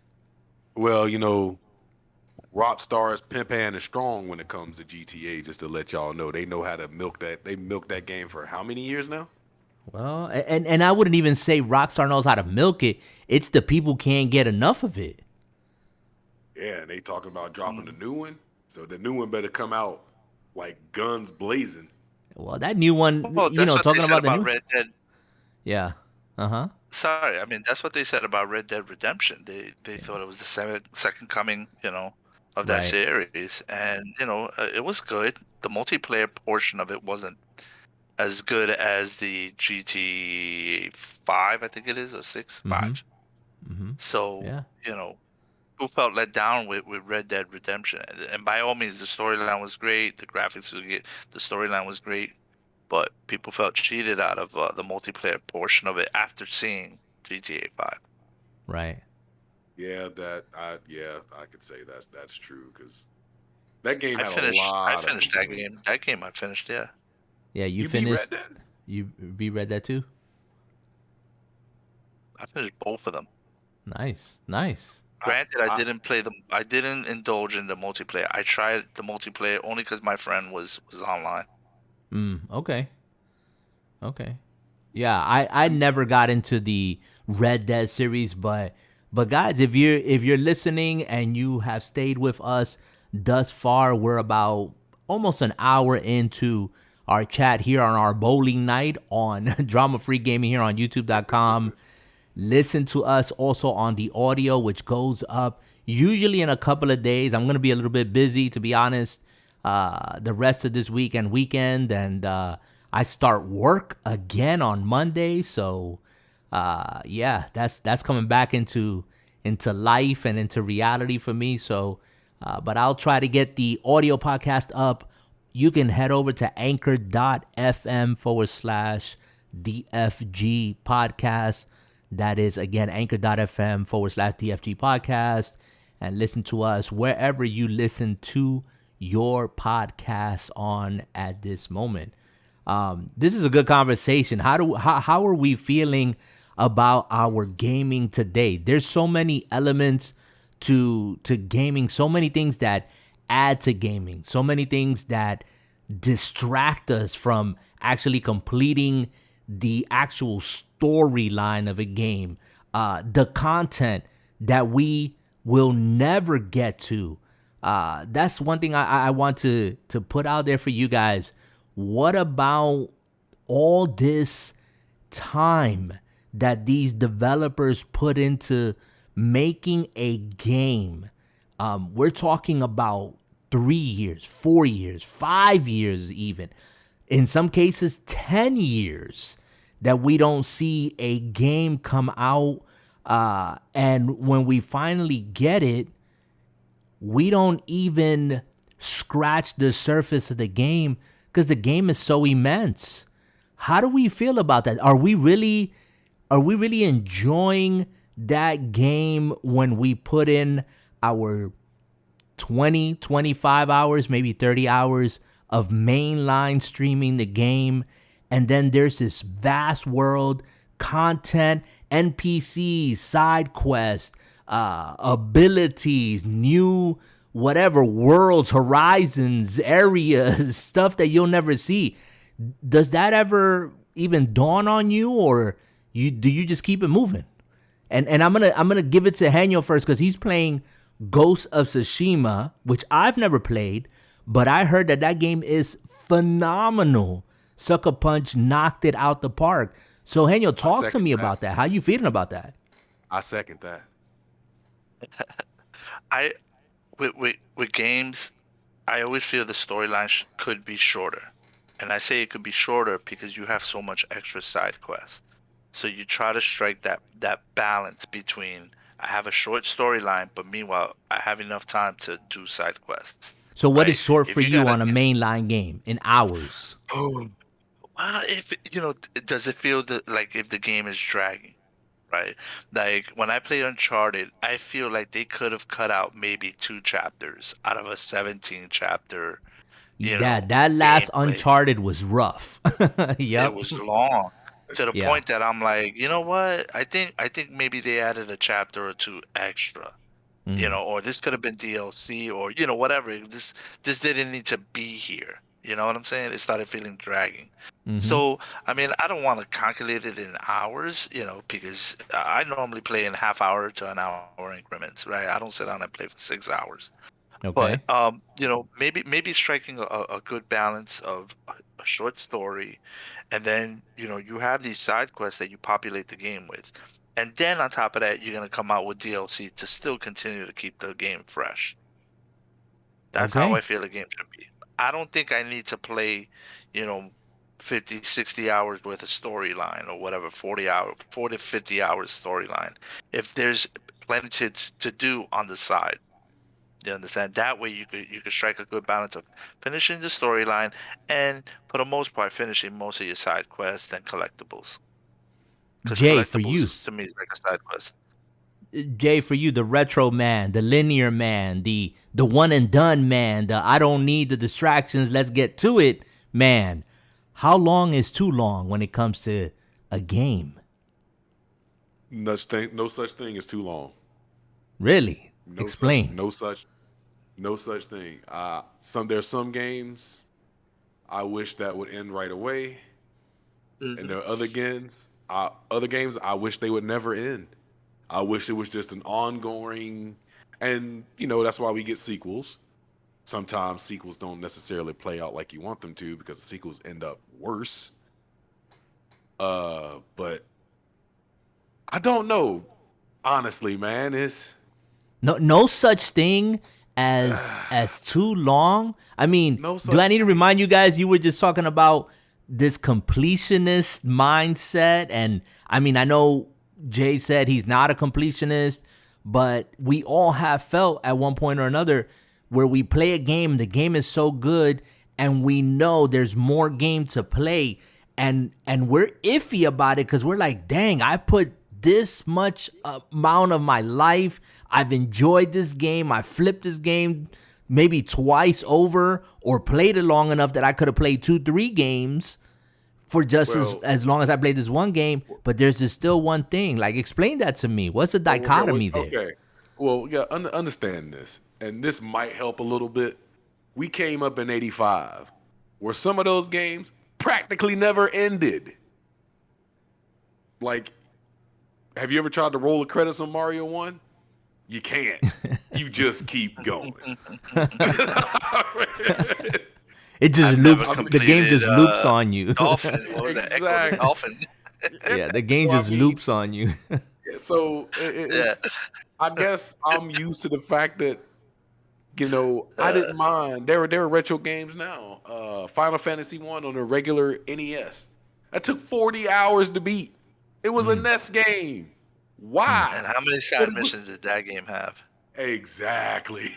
Well, Rockstar is pimp hand and strong when it comes to GTA. Just to let y'all know, they know how to milk that. They milked that game for how many years now? Well, and I wouldn't even say Rockstar knows how to milk it. It's the people can't get enough of it. Yeah, and they talking about dropping the new one. So the new one better come out like guns blazing. Well, that new one, talking about the new Red Dead. Yeah. Sorry, I mean that's what they said about Red Dead Redemption. They thought it was the second coming, of that series, and it was good. The multiplayer portion of it wasn't as good as the GTA 5, I think it is, or 6, 5. So who felt let down with Red Dead Redemption? And by all means, the storyline was great. The graphics were good. The storyline was great. But people felt cheated out of the multiplayer portion of it after seeing GTA 5. Right. Yeah, I could say that's true because that game had a lot. I finished that game. game. That game I finished. Yeah. Yeah, you finished. You reread that too? I finished both of them. Nice. Granted, I didn't play them. I didn't indulge in the multiplayer. I tried the multiplayer only because my friend was online. Okay. Yeah, I never got into the Red Dead series, but guys, if you're listening and you have stayed with us thus far, we're about almost an hour into our chat here on our bowling night on Drama Free Gaming here on YouTube.com. Listen to us also on the audio, which goes up usually in a couple of days. I'm going to be a little bit busy, to be honest, the rest of this week and weekend. And I start work again on Monday. So yeah, that's coming back into life and into reality for me. So but I'll try to get the audio podcast up. You can head over to anchor.fm/DFG podcast. That is, again, anchor.fm/DFG podcast. And listen to us wherever you listen to your podcast on at this moment. This is a good conversation. How are we feeling about our gaming today? There's so many elements to gaming, so many things that add to gaming, so many things that distract us from actually completing the actual storyline of a game, the content that we will never get to. That's one thing I want to put out there for you guys. What about all this time that these developers put into making a game? We're talking about 3 years, 4 years, 5 years even. In some cases, 10 years that we don't see a game come out. And when we finally get it, we don't even scratch the surface of the game because the game is so immense. How do we feel about that? Are we really enjoying that game when we put in our 20, 25 hours, maybe 30 hours of mainline streaming the game, and then there's this vast world, content, NPCs, side quests, abilities, new whatever, worlds, horizons, areas, stuff that you'll never see? Does that ever even dawn on you, or do you just keep it moving? And I'm gonna give it to Henyo first because he's playing Ghost of Tsushima, which I've never played, but I heard that game is phenomenal. Sucker Punch knocked it out the park. So Henyo, talk to me about that. How you feeling about that? I second that. With games, I always feel the storyline could be shorter. And I say it could be shorter because you have so much extra side quests. So you try to strike that balance between, I have a short storyline, but meanwhile, I have enough time to do side quests. So what is short for you on a mainline game in hours? Oh, well, does it feel like if the game is dragging, right? Like when I play Uncharted, I feel like they could have cut out maybe 2 chapters out of a 17 chapter. That last gameplay. Uncharted was rough. Yep. It was long. To the point that I'm like, you know what? I think maybe they added a chapter or 2 extra, or this could have been DLC, or whatever. This didn't need to be here. You know what I'm saying? It started feeling dragging. Mm-hmm. So I mean, I don't want to calculate it in hours, because I normally play in half hour to an hour increments, right? I don't sit down and play for 6 hours. Okay. But maybe striking a good balance of a short story, and then you have these side quests that you populate the game with, and then on top of that, you're gonna come out with DLC to still continue to keep the game fresh. That's how I feel a game should be. I don't think I need to play, 50, 60 hours worth of storyline or whatever, 40 to 50 hours storyline. If there's plenty to do on the side. You understand? That way you could strike a good balance of finishing the storyline and, for the most part, finishing most of your side quests and collectibles. Jay, for you, to me, is like a side quest. Jay, for you, the retro man, the linear man, the one and done man, the I don't need the distractions, let's get to it man. How long is too long when it comes to a game? No such thing as too long. Really? Explain. No such thing. There's some games I wish that would end right away, and there are other games I wish they would never end. I wish it was just an ongoing, and that's why we get sequels. Sometimes sequels don't necessarily play out like you want them to because the sequels end up worse. But I don't know. Honestly, man, it's no such thing as too long. I mean, do I need to remind you guys? You were just talking about this completionist mindset. And I mean, I know Jay said he's not a completionist, but we all have felt at one point or another where we play a game, the game is so good, and we know there's more game to play, and we're iffy about it because we're like, dang, I put this much amount of my life, I've enjoyed this game, I flipped this game maybe twice over, or played it long enough that I could have played 2-3 games for just as long as I played this one game. But there's just still one thing. Like, explain that to me. What's the dichotomy there? Okay. Well, yeah, understand this, and this might help a little bit. We came up in '85, where some of those games practically never ended. Like, have you ever tried to roll the credits on Mario 1? You can't. You just keep going. It just loops. The game just loops on you. Dolphin. What was that? Echo the Dolphin. Yeah, the game just loops on you. So I guess I'm used to the fact that, I didn't mind. There were retro games now. Final Fantasy 1 on a regular NES. That took 40 hours to beat. It was a NES game. Why? And how many side missions did that game have? Exactly.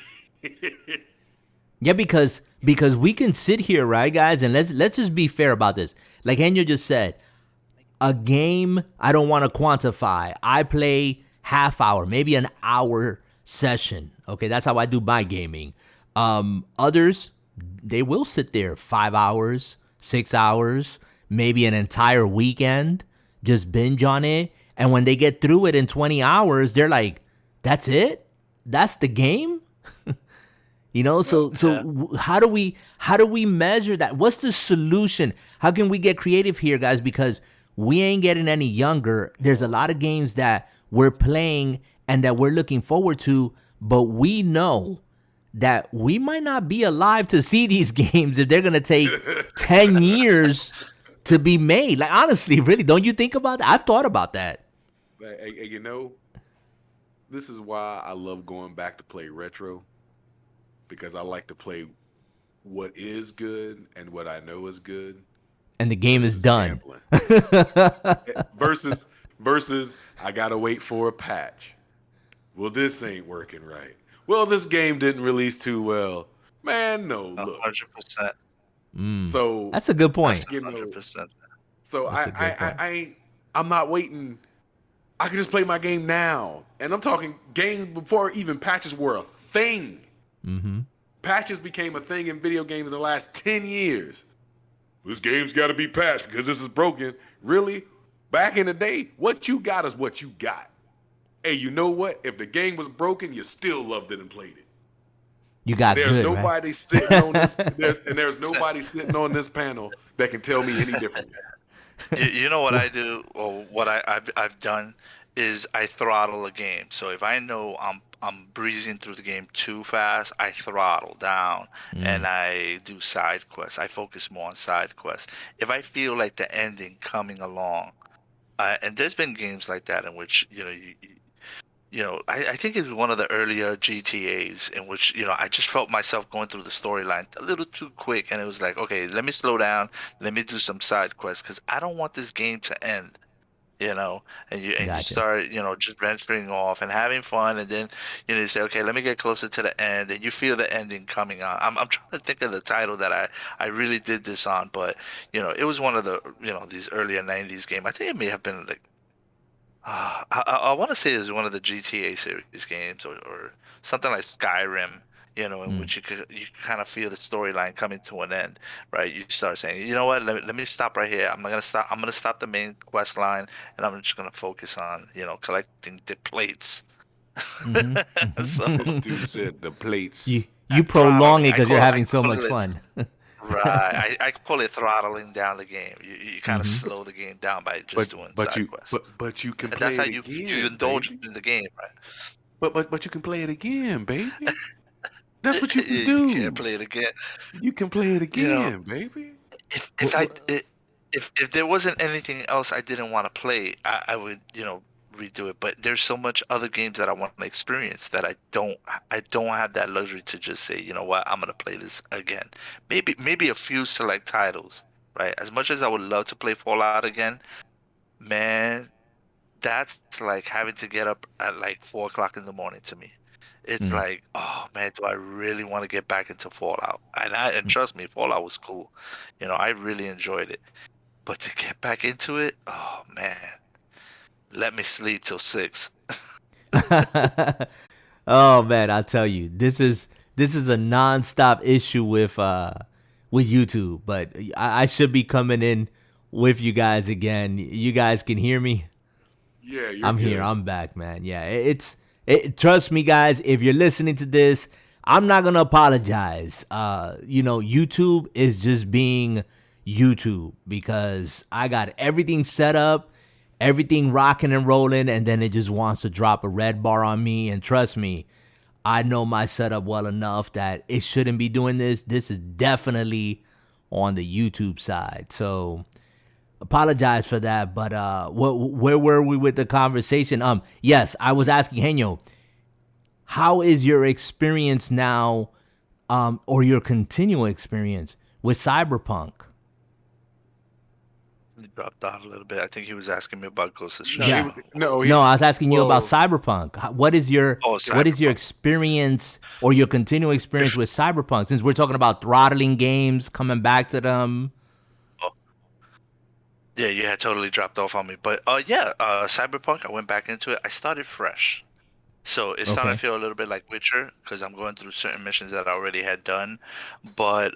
Yeah, because we can sit here, right, guys, and let's just be fair about this. Like Enyo just said, a game I don't want to quantify. I play half hour, maybe an hour session. Okay, that's how I do my gaming. Others, they will sit there 5 hours, 6 hours, maybe an entire weekend, just binge on it. And when they get through it in 20 hours, they're like, that's it? That's the game? So how do we measure that? What's the solution? How can we get creative here, guys? Because we ain't getting any younger. There's a lot of games that we're playing and that we're looking forward to, but we know that we might not be alive to see these games if they're going to take 10 years to be made. Like, honestly, really, don't you think about that? I've thought about that. This is why I love going back to play retro, because I like to play what is good and what I know is good. And the game is done. versus I got to wait for a patch. Well, this ain't working right. Well, this game didn't release too well. Man, no, look. 100%. So that's a good point. 100%. So I'm not waiting. I can just play my game now. And I'm talking games before even patches were a thing. Mm-hmm. Patches became a thing in video games in the last 10 years. This game's got to be patched because this is broken. Really? Back in the day, what you got is what you got. Hey, you know what? If the game was broken, you still loved it and played it. You got there's good, nobody right? sitting on this, and there's nobody sitting on this panel that can tell me any different. You know what I do, or what I've done, is I throttle a game. So if I know I'm breezing through the game too fast, I throttle down and I do side quests. I focus more on side quests. If I feel like the ending coming along, and there's been games like that in which I think it was one of the earlier GTAs in which I just felt myself going through the storyline a little too quick, and it was like, okay, let me slow down, let me do some side quests because I don't want this game to end. You start, just venturing off and having fun, and then, you say, okay, let me get closer to the end, and you feel the ending coming on. I'm trying to think of the title that I really did this on, but, it was one of the, these earlier 90s games. I think it may have been like, I want to say it was one of the GTA series games or something like Skyrim. In which you kind of feel the storyline coming to an end, right? You start saying, you know what, let me stop right here. I'm gonna stop the main quest line, and I'm just gonna focus on, collecting the plates. Mm-hmm. So, this dude said the plates. You prolong it because you're having so much fun. Right. I call it throttling down the game. You kind of slow the game down by just doing side quests. But you can and play that's it how again, you indulge baby. in the game, right? But you can play it again, baby. That's what you can do. You can play it again. You can play it again, baby. If there wasn't anything else I didn't want to play, I would, redo it. But there's so much other games that I want to experience that I don't have that luxury to just say, you know what, I'm gonna play this again. Maybe a few select titles, right? As much as I would love to play Fallout again, man, that's like having to get up at like 4 o'clock in the morning to me. It's Mm. like, oh man, do I really want to get back into Fallout? And trust me, Fallout was cool. I really enjoyed it. But to get back into it, oh man, let me sleep till 6. Oh man, I tell you, this is a nonstop issue with YouTube. But I should be coming in with you guys again. You guys can hear me. Yeah, you're I'm good. here. I'm back, man. Yeah, trust me, guys. If you're listening to this, I'm not gonna apologize. YouTube is just being YouTube because I got everything set up, everything rocking and rolling, and then it just wants to drop a red bar on me. And trust me, I know my setup well enough that it shouldn't be doing this. This is definitely on the YouTube side. So apologize for that. But where were we with the conversation? Yes, I was asking Henyo, how is your experience now, or your continual experience with Cyberpunk? He dropped out a little bit. I think he was asking me about Ghost of No, Tsushima. No, I was asking you about well, Cyberpunk. What is your Cyberpunk. experience or your continual experience with Cyberpunk? Since we're talking about throttling games, coming back to them. Oh, yeah, you had totally dropped off on me. But Cyberpunk, I went back into it. I started fresh. So it's starting Okay. to feel a little bit like Witcher because I'm going through certain missions that I already had done. But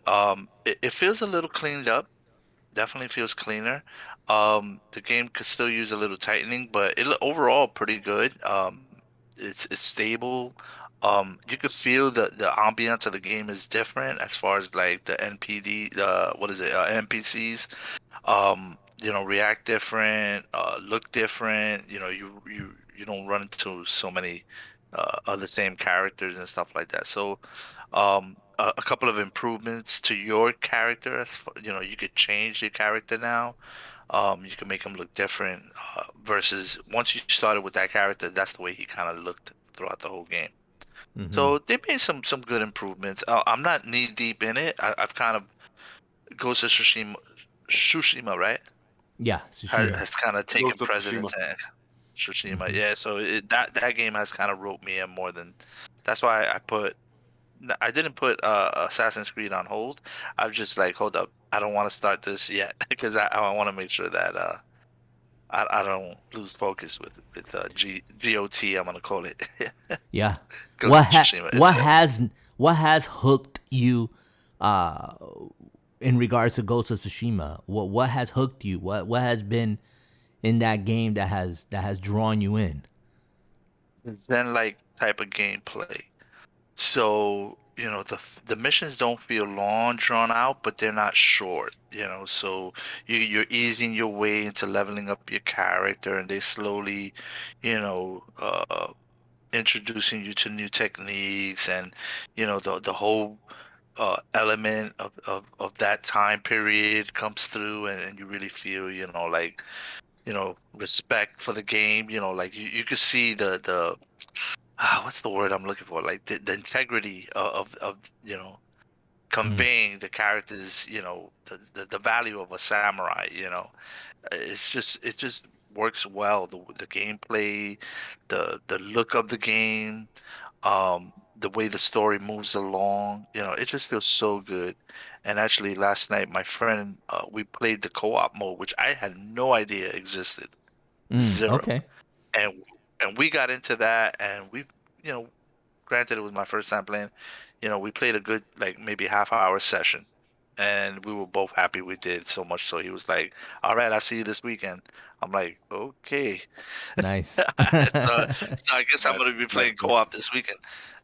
it feels a little cleaned up. Definitely feels cleaner. The game could still use a little tightening, but overall pretty good. It's stable. You could feel the ambiance of the game is different as far as like the NPD, what is it, NPCs. React different, look different. You don't run into so many of the same characters and stuff like that. So, a couple of improvements to your character. You could change your character now. You can make him look different. Versus once you started with that character, that's the way he kind of looked throughout the whole game. Mm-hmm. So they made some good improvements. I'm not knee deep in it. I've kind of Ghost of Tsushima, right? Yeah. has, Tsushima. has kind of taken Ghost of precedence Tsushima. in Tsushima. Mhm. Yeah, so that game has kind of roped me in more than. That's why I didn't put Assassin's Creed on hold. I've just like, hold up, I don't want to start this yet because I want to make sure that I don't lose focus with GOT. I'm gonna call it. Yeah. Ghost of Tsushima. What has hooked you uh in regards to Ghost of Tsushima? What has hooked you? What has been in that game that has drawn you in? Zen like type of gameplay. So, the missions don't feel long drawn out, but they're not short, So you're easing your way into leveling up your character, and they slowly, introducing you to new techniques, and the whole element of that time period comes through, and you really feel, like, respect for the game. Like you could see the what's the word I'm looking for? Like the integrity of Mm. conveying the characters, the value of a samurai. It just works well. The gameplay, the look of the game, the way the story moves along. It just feels so good. And actually, last night my friend, we played the co-op mode, which I had no idea existed. Zero. Okay. And we got into that, and you know granted it was my first time playing. We played a good, like, maybe half-hour session, and we were both happy we did, so much so he was like, all right, I'll see you this weekend. I'm like, okay. Nice. So I guess I'm That's going to be that's playing co-op this weekend.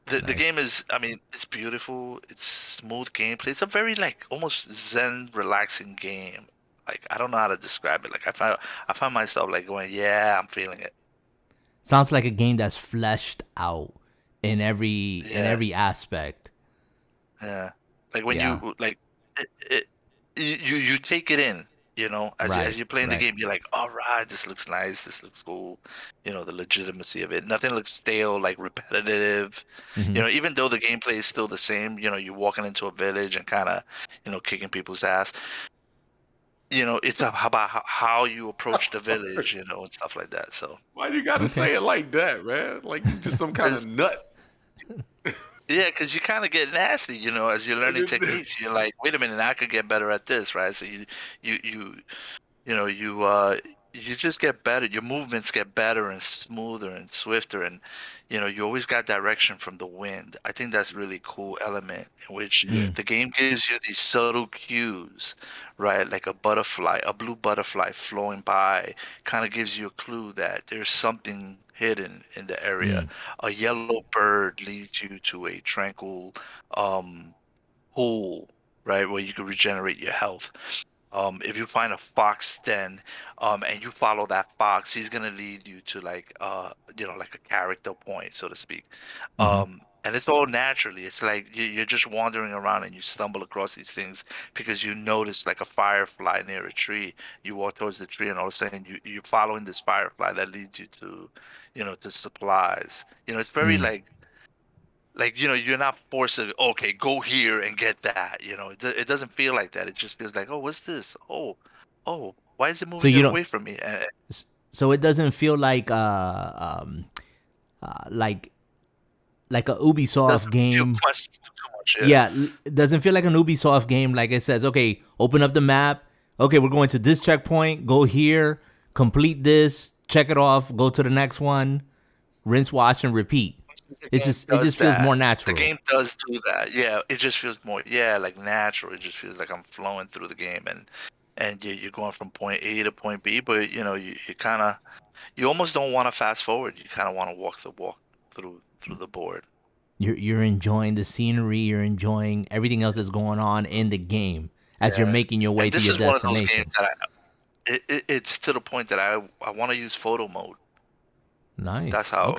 The Nice. game is, I mean, it's beautiful. It's smooth gameplay. It's a very, like, almost zen, relaxing game. Like, I don't know how to describe it. Like, I find myself like going, yeah, I'm feeling it. Sounds like a game that's fleshed out in Yeah. every aspect. Yeah, like when Yeah. you like you take it in, as Right. you're playing the Right. game, you're like, all right, this looks nice, this looks cool, the legitimacy of it. Nothing looks stale, like repetitive. Hmm. Even though the gameplay is still the same, you're walking into a village and kind of, kicking people's ass. it's about how you approach the village, and stuff like that. So Why you gotta say it like that, man? Like you just some kind of nut. yeah, because you kind of get nasty, as you're learning techniques. You're like, wait a minute, I could get better at this, right? So you you know you just get better. Your movements get better and smoother and swifter, and you always got direction from the wind. I think that's a really cool element in which the game gives you these subtle cues, right? Like a blue butterfly flowing by kind of gives you a clue that there's something hidden in the area. A yellow bird leads you to a tranquil pool, right, where you can regenerate your health. If you find a fox den, and you follow that fox, he's gonna lead you to like like a character point, so to speak. And it's all naturally. It's like you're just wandering around and you stumble across these things because you notice like a firefly near a tree. You walk towards the tree, and all of a sudden you're following this firefly that leads you to, to supplies. It's very like you're not forced to, okay, go here and get that. It doesn't feel like that. It just feels like, oh, what's this? Oh, why is it So moving away from me? so it doesn't feel like like a Ubisoft game. Too much, It doesn't feel like an Ubisoft game. Like it says, okay, open up the map. Okay, we're going to this checkpoint. Go here, complete this, check it off, go to the next one, rinse, wash, and repeat. It just feels more natural. The game does do that. Yeah, it just feels more like natural. It just feels like I'm flowing through the game, and you're going from point A to point B. But you almost don't want to fast forward. You kind of want to walk through the board. You're enjoying the scenery. You're enjoying everything else that's going on in the game as you're making your way to your destination. This is one of those games that it's to the point that I want to use photo mode. Nice. That's how.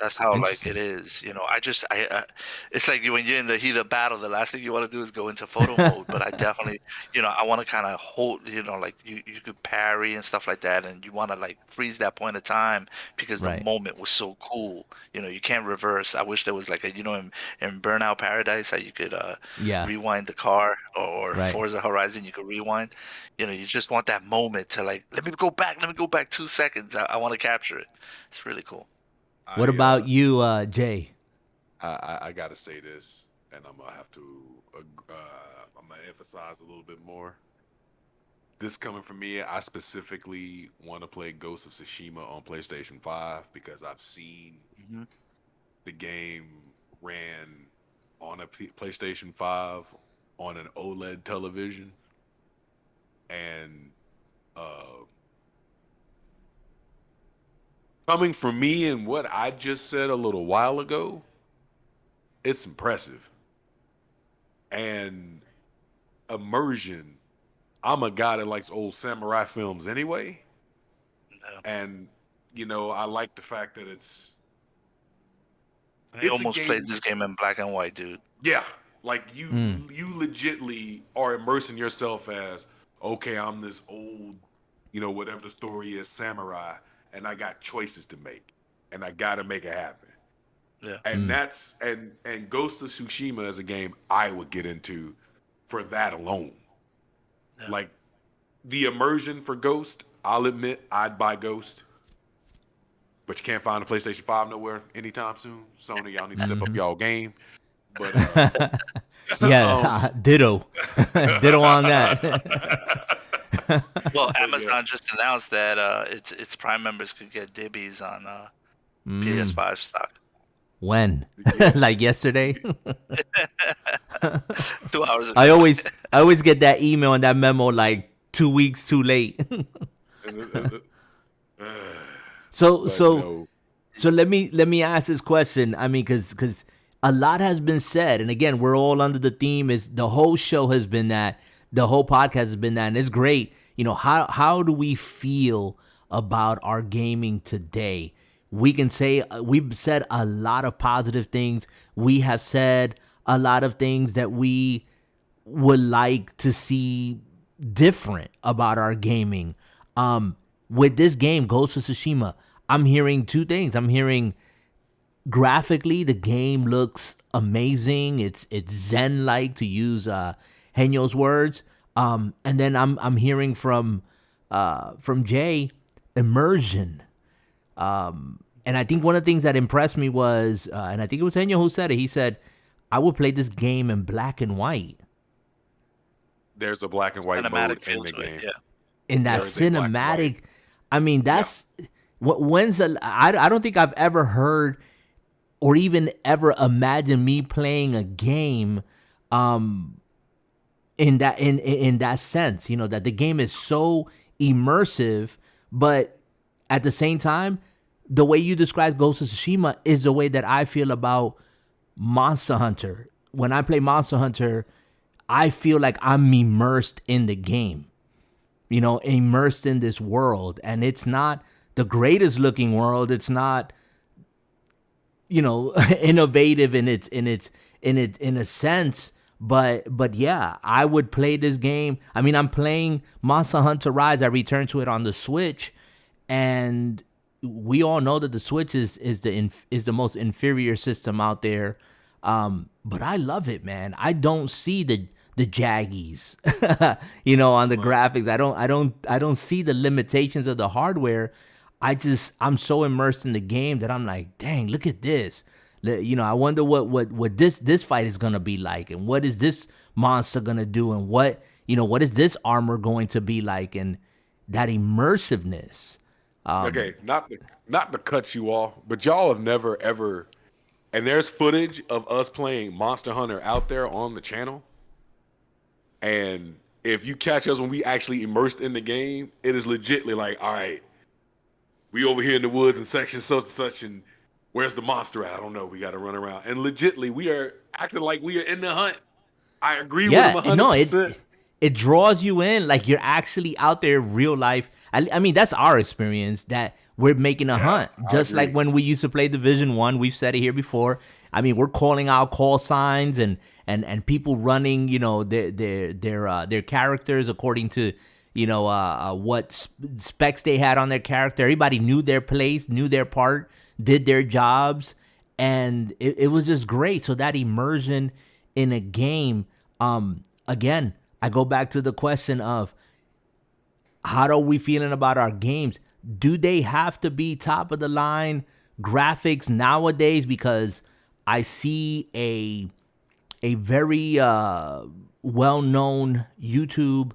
That's how like it is. It's like when you're in the heat of battle, the last thing you want to do is go into photo mode. But I definitely, I want to kind of hold, like you could parry and stuff like that, and you want to like freeze that point of time because the moment was so cool. You can't reverse. I wish there was like a, in Burnout Paradise, how you could rewind the car, or Forza Horizon, you could rewind. You just want that moment to like, let me go back 2 seconds. I want to capture it. It's really cool. What about you, Jay? I gotta say this, and I'm gonna have to I'm gonna emphasize a little bit more. This coming from me, I specifically want to play Ghost of Tsushima on PlayStation 5 because I've seen the game ran on a PlayStation 5 on an OLED television, and coming from me and what I just said a little while ago, it's impressive. And immersion, I'm a guy that likes old samurai films anyway. And, I like the fact that I almost played this game in black and white, dude. Yeah. Like you legitly are immersing yourself as, okay, I'm this old, whatever the story is, samurai, and I got choices to make, and I got to make it happen. Yeah. And that's and Ghost of Tsushima is a game I would get into for that alone. Yeah. Like the immersion for Ghost, I'll admit I'd buy Ghost, but you can't find a PlayStation 5 nowhere anytime soon. Sony, y'all need to step up y'all game. But ditto on that. Well, Amazon just announced that its Prime members could get dibbies on PS5 stock. When? Like yesterday? 2 hours ago. I always get that email and that memo like 2 weeks too late. So let me ask this question. I mean, because a lot has been said, and again, we're all under the theme is the whole show has been that. The whole podcast has been that, and it's great. How do we feel about our gaming today? We can say we've said a lot of positive things. We have said a lot of things that we would like to see different about our gaming. With this game, Ghost of Tsushima, I'm hearing two things. I'm hearing graphically, the game looks amazing. It's zen-like, to use Henyo's words. And then I'm hearing from Jay, immersion. And I think one of the things that impressed me was, and I think it was Enyo who said it. He said, "I would play this game in black and white." There's a black and white Cinematic mode in the feel to game. it, yeah. In that There is a black and cinematic, white. I mean, that's I don't think I've ever heard or even ever imagined me playing a game in that sense, you know, that the game is so immersive, but at the same time, the way you describe Ghost of Tsushima is the way that I feel about Monster Hunter. When I play Monster Hunter, I feel like I'm immersed in the game, you know, immersed in this world. And it's not the greatest looking world. It's not, you know, innovative in a sense. But yeah, I would play this game. I mean, I'm playing Monster Hunter Rise. I returned to it on the Switch, and we all know that the Switch is the most inferior system out there. But I love it, man. I don't see the jaggies, you know, on the graphics. I don't see the limitations of the hardware. I'm so immersed in the game that I'm like, dang, look at this. You know, I wonder what this fight is gonna be like, and what is this monster gonna do, and what is this armor going to be like, and that immersiveness. Okay, not to cut you off, but y'all have never ever, and there's footage of us playing Monster Hunter out there on the channel. And if you catch us when we actually immersed in the game, it is legitly like, all right, we over here in the woods in section such and such, and where's the monster at? I don't know. We got to run around. And legitly, we are acting like we are in the hunt. I agree with him 100%. No, it draws you in like you're actually out there in real life. I mean, that's our experience, that we're making a hunt. Just like when we used to play Division 1, we've said it here before. I mean, we're calling out call signs and people running, you know, their characters according to, you know, what specs they had on their character. Everybody knew their place, knew their part, did their jobs, and it was just great. So that immersion in a game, again, I go back to the question of how are we feeling about our games? Do they have to be top of the line graphics nowadays? Because I see a very well-known YouTube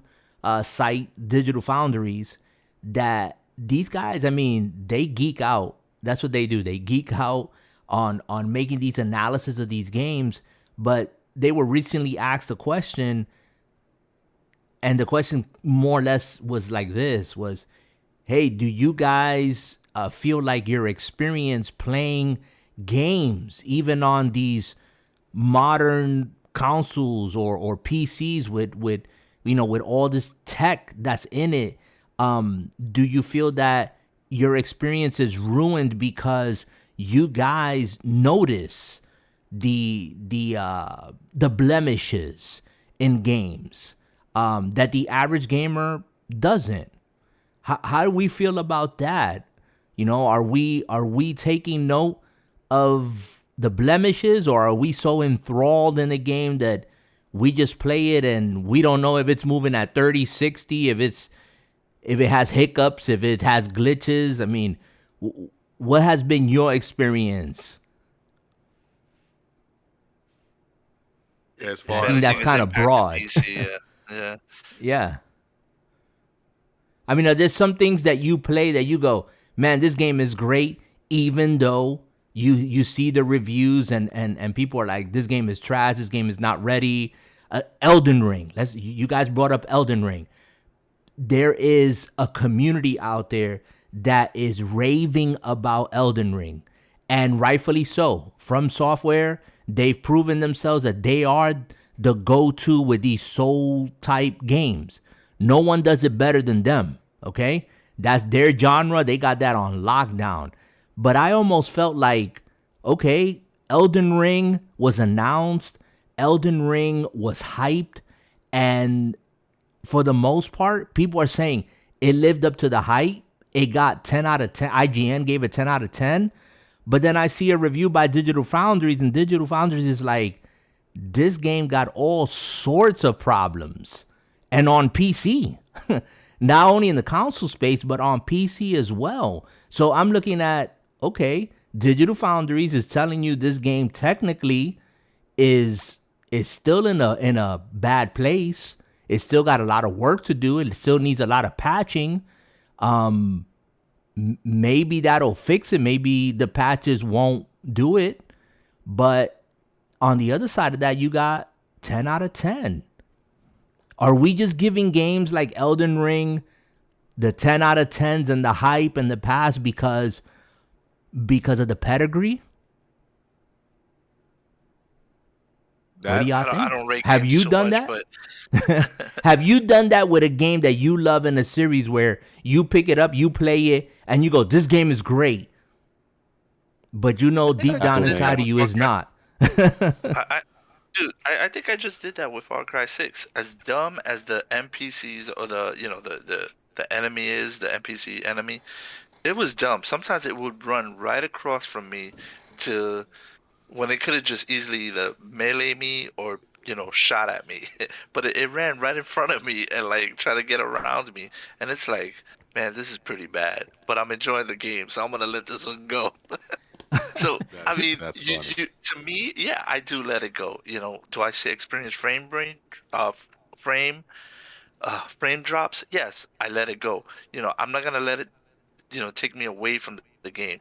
site, Digital Foundries, that these guys, I mean, they geek out. That's what they do. They geek out on making these analysis of these games. But they were recently asked a question, and the question more or less was like this, was, hey, do you guys feel like your experience playing games, even on these modern consoles or PCs with you know, with all this tech that's in it, do you feel that your experience is ruined because you guys notice the blemishes in games that the average gamer doesn't? How do we feel about that? You know, are we taking note of the blemishes, or are we so enthralled in the game that we just play it and we don't know if it's moving at 30, 60, if it has hiccups, if it has glitches? I mean, what has been your experience? As far I think that's kind of broad. PC, Yeah. I mean, there's some things that you play that you go, man, this game is great, even though you see the reviews and people are like, this game is trash, this game is not ready. Elden Ring. You guys brought up Elden Ring. There is a community out there that is raving about Elden Ring, and rightfully so. From Software, they've proven themselves that they are the go-to with these soul-type games. No one does it better than them, okay? That's their genre. They got that on lockdown. But I almost felt like, okay, Elden Ring was announced. Elden Ring was hyped. And for the most part, people are saying it lived up to the hype. It got 10 out of 10. IGN gave it 10 out of 10. But then I see a review by Digital Foundries, and Digital Foundries is like, this game got all sorts of problems. and on PC. Not only in the console space, but on PC as well. So I'm looking at, okay, Digital Foundries is telling you this game technically is still in a bad place. It still got a lot of work to do. It still needs a lot of patching. Maybe that'll fix it. Maybe the patches won't do it. But on the other side of that, you got 10 out of 10. Are we just giving games like Elden Ring the 10 out of 10s and the hype and the pass because of the pedigree? What do y'all think? I don't rate Have games you so done much, that? Have you done that with a game that you love in a series where you pick it up, you play it, and you go, this game is great, but you know deep down inside of you is not? Dude, I think I just did that with Far Cry 6. As dumb as the NPCs or the enemy is, the NPC enemy, it was dumb. Sometimes it would run right across from me to when it could have just easily either melee me or, shot at me. But it ran right in front of me and like try to get around me. And it's like, man, this is pretty bad. But I'm enjoying the game, so I'm gonna let this one go. So I mean, to me, yeah, I do let it go. Do I say experience frame drops? Yes, I let it go. I'm not gonna let it, take me away from the game.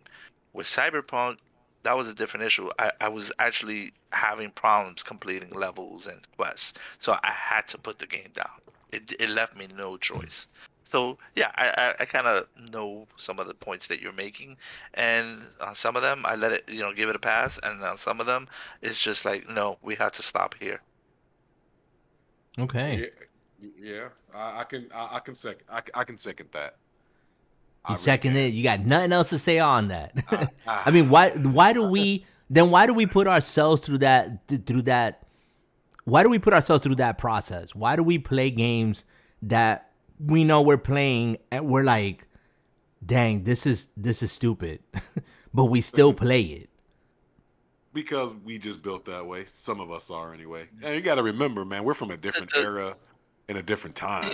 With Cyberpunk, that was a different issue. I was actually having problems completing levels and quests, so I had to put the game down. It left me no choice. So yeah, I kind of know some of the points that you're making, and on some of them I let it, give it a pass, and on some of them it's just like, no, we have to stop here. Okay. Yeah. I can second that. You second it. You got nothing else to say on that. I mean, why do we put ourselves through that? Why do we put ourselves through that process? Why do we play games that we know we're playing and we're like, dang, this is stupid, but we still play it? Because we just built that way. Some of us are anyway. And you got to remember, man, we're from a different era in a different time.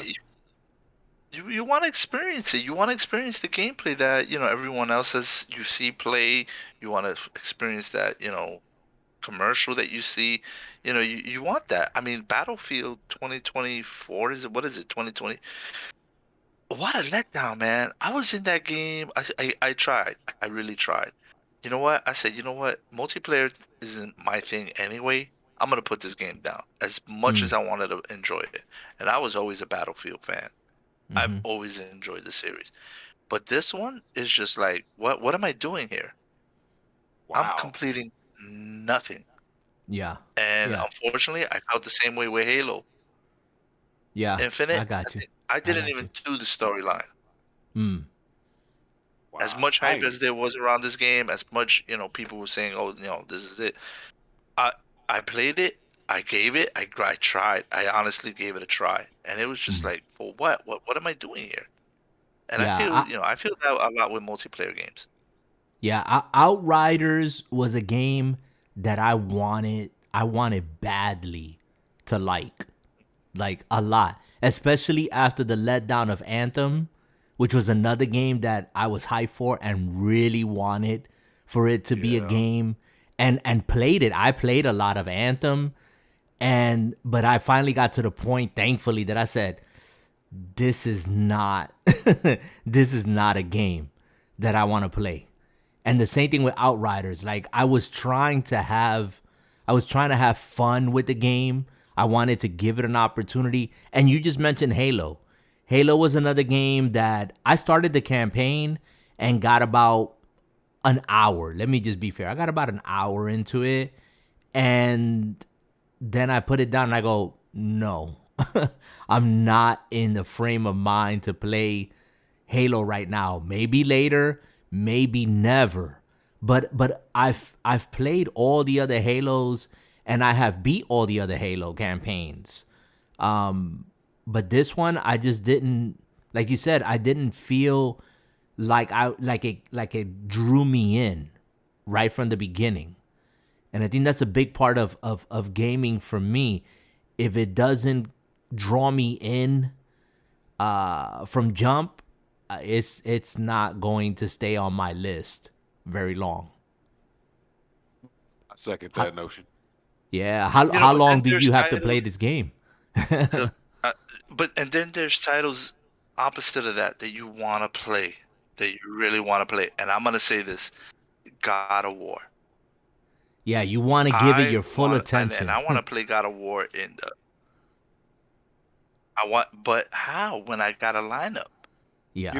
You want to experience it. You want to experience the gameplay that, everyone else you see play. You want to experience that, commercial that you see. You want that. I mean, Battlefield 2024, what is it, 2020? What a letdown, man. I was in that game. I tried. I really tried. You know what? I said, multiplayer isn't my thing anyway. I'm going to put this game down as much as I wanted to enjoy it. And I was always a Battlefield fan. Mm-hmm. I've always enjoyed the series. But this one is just like, what am I doing here? Wow. I'm completing nothing. Yeah. And unfortunately, I felt the same way with Halo. Yeah. Infinite. I got you. I didn't even do the storyline. Wow. As much hype as there was around this game, as much, people were saying, oh, this is it. I played it. I gave it. I tried. I honestly gave it a try. And it was just like, for what? What am I doing here? And I feel that a lot with multiplayer games. Yeah, Outriders was a game that I wanted badly to like a lot, especially after the letdown of Anthem, which was another game that I was hyped for and really wanted for it to be a game, and played it. I played a lot of Anthem, but I finally got to the point, thankfully, that I said, this is not a game that I want to play. And the same thing with Outriders. Like, I was trying to have fun with the game. I wanted to give it an opportunity. And you just mentioned Halo. Halo was another game that I started the campaign and got about an hour. Let me just be fair. I got about an hour into it. And then I put it down and I go, no, I'm not in the frame of mind to play Halo right now. Maybe later, maybe never. But I've played all the other Halos and I have beat all the other Halo campaigns. But this one, I just didn't, like you said, I didn't feel like it drew me in right from the beginning. And I think that's a big part of gaming for me. If it doesn't draw me in from jump, it's not going to stay on my list very long. I second that notion. Yeah. How long do you have to play this game? So, and then there's titles opposite of that you want to play, that you really want to play. And I'm going to say this, God of War. Yeah, you want to give it your full attention. And I want to play God of War but how? When I got a lineup. Yeah,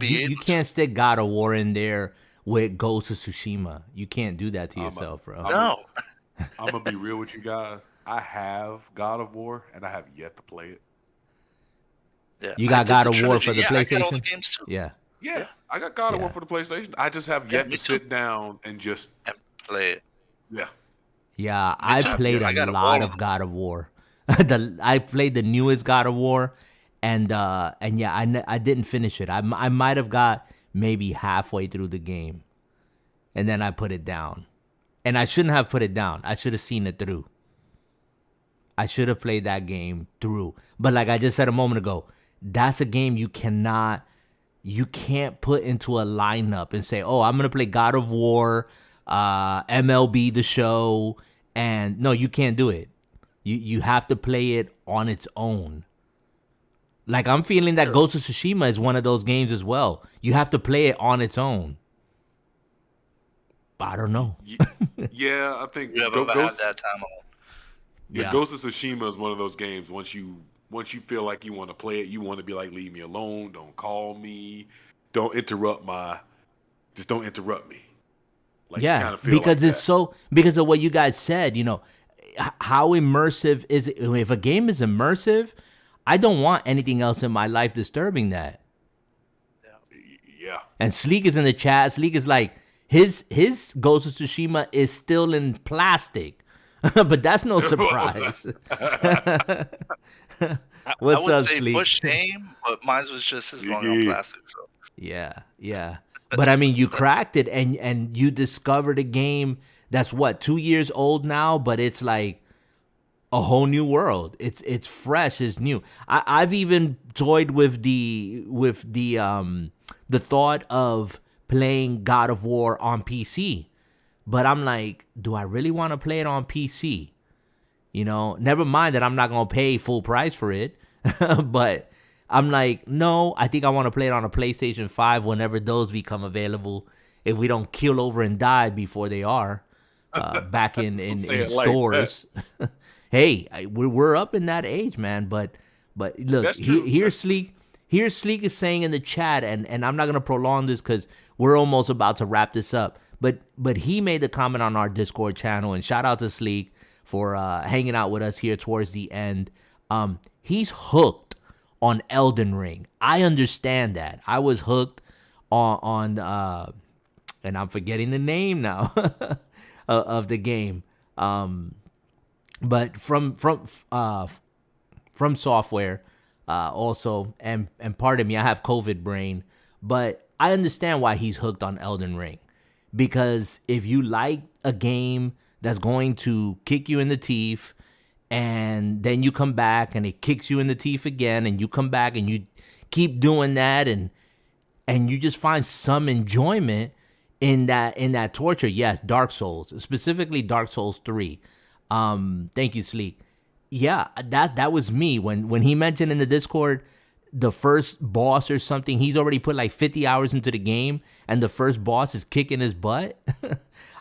you can't stick God of War in there with Ghost of Tsushima. You can't do that to yourself, bro. No. I'm going to be real with you guys. I have God of War, and I have yet to play it. Yeah, you got God of War for the PlayStation? I got all the games too. Yeah, I got God of War for the PlayStation. I just have yet to sit down and just play it. Yeah, I played a lot of God of War. I played the newest God of War, and yeah, I didn't finish it. I might have got maybe halfway through the game, and then I put it down. And I shouldn't have put it down. I should have seen it through. I should have played that game through. But like I just said a moment ago, that's a game you can't put into a lineup and say, oh, I'm going to play God of War, MLB The Show. And no, you can't do it. You have to play it on its own. Like I'm feeling that Ghost of Tsushima is one of those games as well. You have to play it on its own. I don't know. Yeah, I think you ever had that time on. Yeah, Ghost of Tsushima is one of those games. Once you feel like you want to play it, you want to be like, leave me alone. Don't call me. Don't interrupt just don't interrupt me. Like, yeah, kind of feel because like it's so because of what you guys said. You know, how immersive is it? If a game is immersive, I don't want anything else in my life disturbing that. Yeah. And Sleek is in the chat. Sleek is like, His Ghost of Tsushima is still in plastic, but that's no surprise. What's up, Sleek? I would say for shame, but mine was just as long on plastic. So. Yeah. But I mean, you cracked it, and you discovered a game that's 2 years old now, but it's like a whole new world. It's fresh, it's new. I've even toyed with the thought of playing God of War on PC, but I'm like, do I really want to play it on PC? You know, never mind that I'm not gonna pay full price for it, but I'm like, no, I think I want to play it on a PlayStation 5 whenever those become available. If we don't kill over and die before they are back in stores. Like hey, we're up in that age, man. But look, here's Sleek. Here's Sleek is saying in the chat, and I'm not gonna prolong this because we're almost about to wrap this up. But he made the comment on our Discord channel, and shout out to Sleek for hanging out with us here towards the end. He's hooked on Elden Ring. I understand that. I was hooked on and I'm forgetting the name now of the game. But from software also, and pardon me, I have COVID brain, but I understand why he's hooked on Elden Ring. Because if you like a game that's going to kick you in the teeth, and then you come back and it kicks you in the teeth again, and you come back and you keep doing that, and you just find some enjoyment in that torture. Yes, Dark Souls, specifically Dark Souls 3. Thank you, Sleek. Yeah, that was me. When he mentioned in the Discord the first boss or something, he's already put like 50 hours into the game, and the first boss is kicking his butt.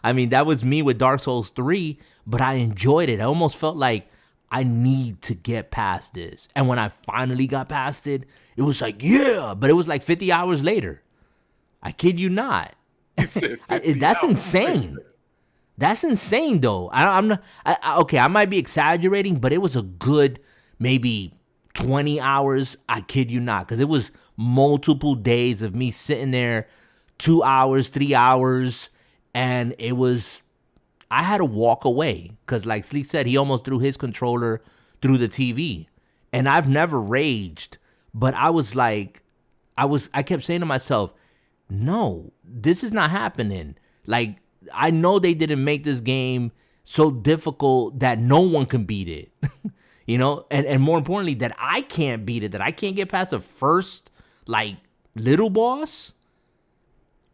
I mean, that was me with Dark Souls 3, but I enjoyed it. I almost felt like I need to get past this. And when I finally got past it, it was like, yeah, but it was like 50 hours later. I kid you not. That's insane. That's insane, though. I'm not, okay, I might be exaggerating, but it was a good maybe 20 hours. I kid you not, because it was multiple days of me sitting there 2 hours, 3 hours, and it was, I had to walk away because, like Sleek said, he almost threw his controller through the TV. And I've never raged, but I was like, I kept saying to myself, no, this is not happening. Like, I know they didn't make this game so difficult that no one can beat it. and more importantly, that I can't beat it, that I can't get past the first, like, little boss.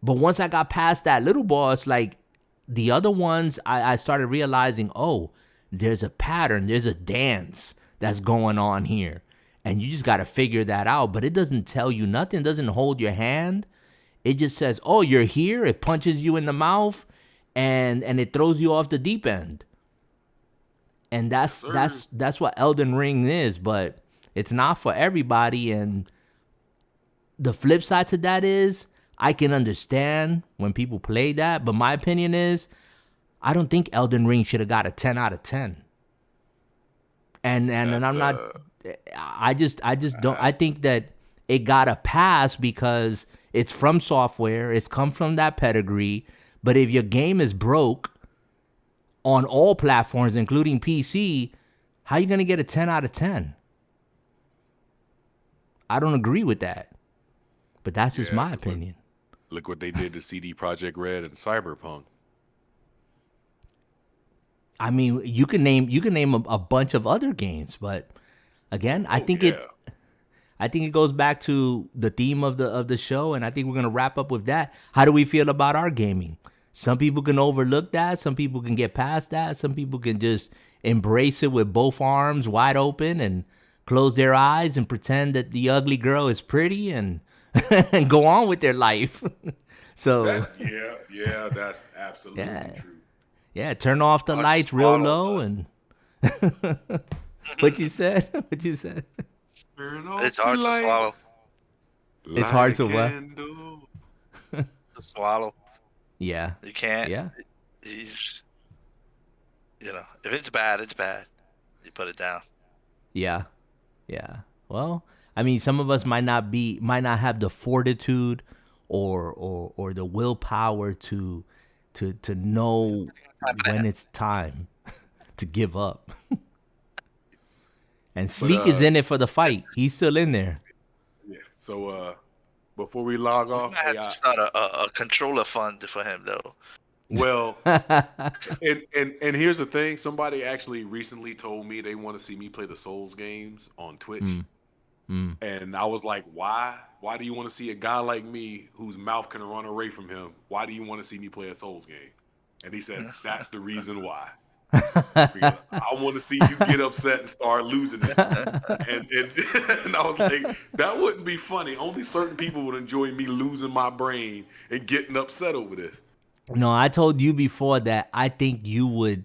But once I got past that little boss, like, the other ones, I started realizing, oh, there's a pattern, there's a dance that's going on here. And you just got to figure that out. But it doesn't tell you nothing, it doesn't hold your hand. It just says, oh, you're here. It punches you in the mouth, and it throws you off the deep end. And that's what Elden Ring is, but it's not for everybody. And the flip side to that is, I can understand when people play that, but my opinion is, I don't think Elden Ring should have got a 10 out of 10. And I'm not, I just don't, I think that it got a pass because it's from software, it's come from that pedigree. But if your game is broke on all platforms, including PC, how are you going to get a 10 out of 10? I don't agree with that. But that's just my opinion. Look what they did to CD Projekt Red and Cyberpunk. I mean, you can name a bunch of other games, but again, I think it goes back to the theme of the show, and I think we're gonna wrap up with that. How do we feel about our gaming? Some people can overlook that. Some people can get past that. Some people can just embrace it with both arms wide open and close their eyes and pretend that the ugly girl is pretty and and go on with their life. So that's absolutely true. Yeah, turn off the lights real low and what you said? What you said? It's hard to swallow. It's hard to what? To swallow. Yeah. You can't. Yeah. If it's bad, it's bad. You put it down. Yeah. Yeah. Well, I mean, some of us might not have the fortitude or the willpower to know when it's time to give up. And Sleek is in it for the fight. He's still in there. Yeah. So before we log off, I have to start a controller fund for him though. Well, and here's the thing. Somebody actually recently told me they want to see me play the Souls games on Twitch. And I was like, why? Why do you want to see a guy like me whose mouth can run away from him? Why do you want to see me play a Souls game? And he said, that's the reason why. I want to see you get upset and start losing it. And I was like, that wouldn't be funny. Only certain people would enjoy me losing my brain and getting upset over this. No, I told you before that I think you would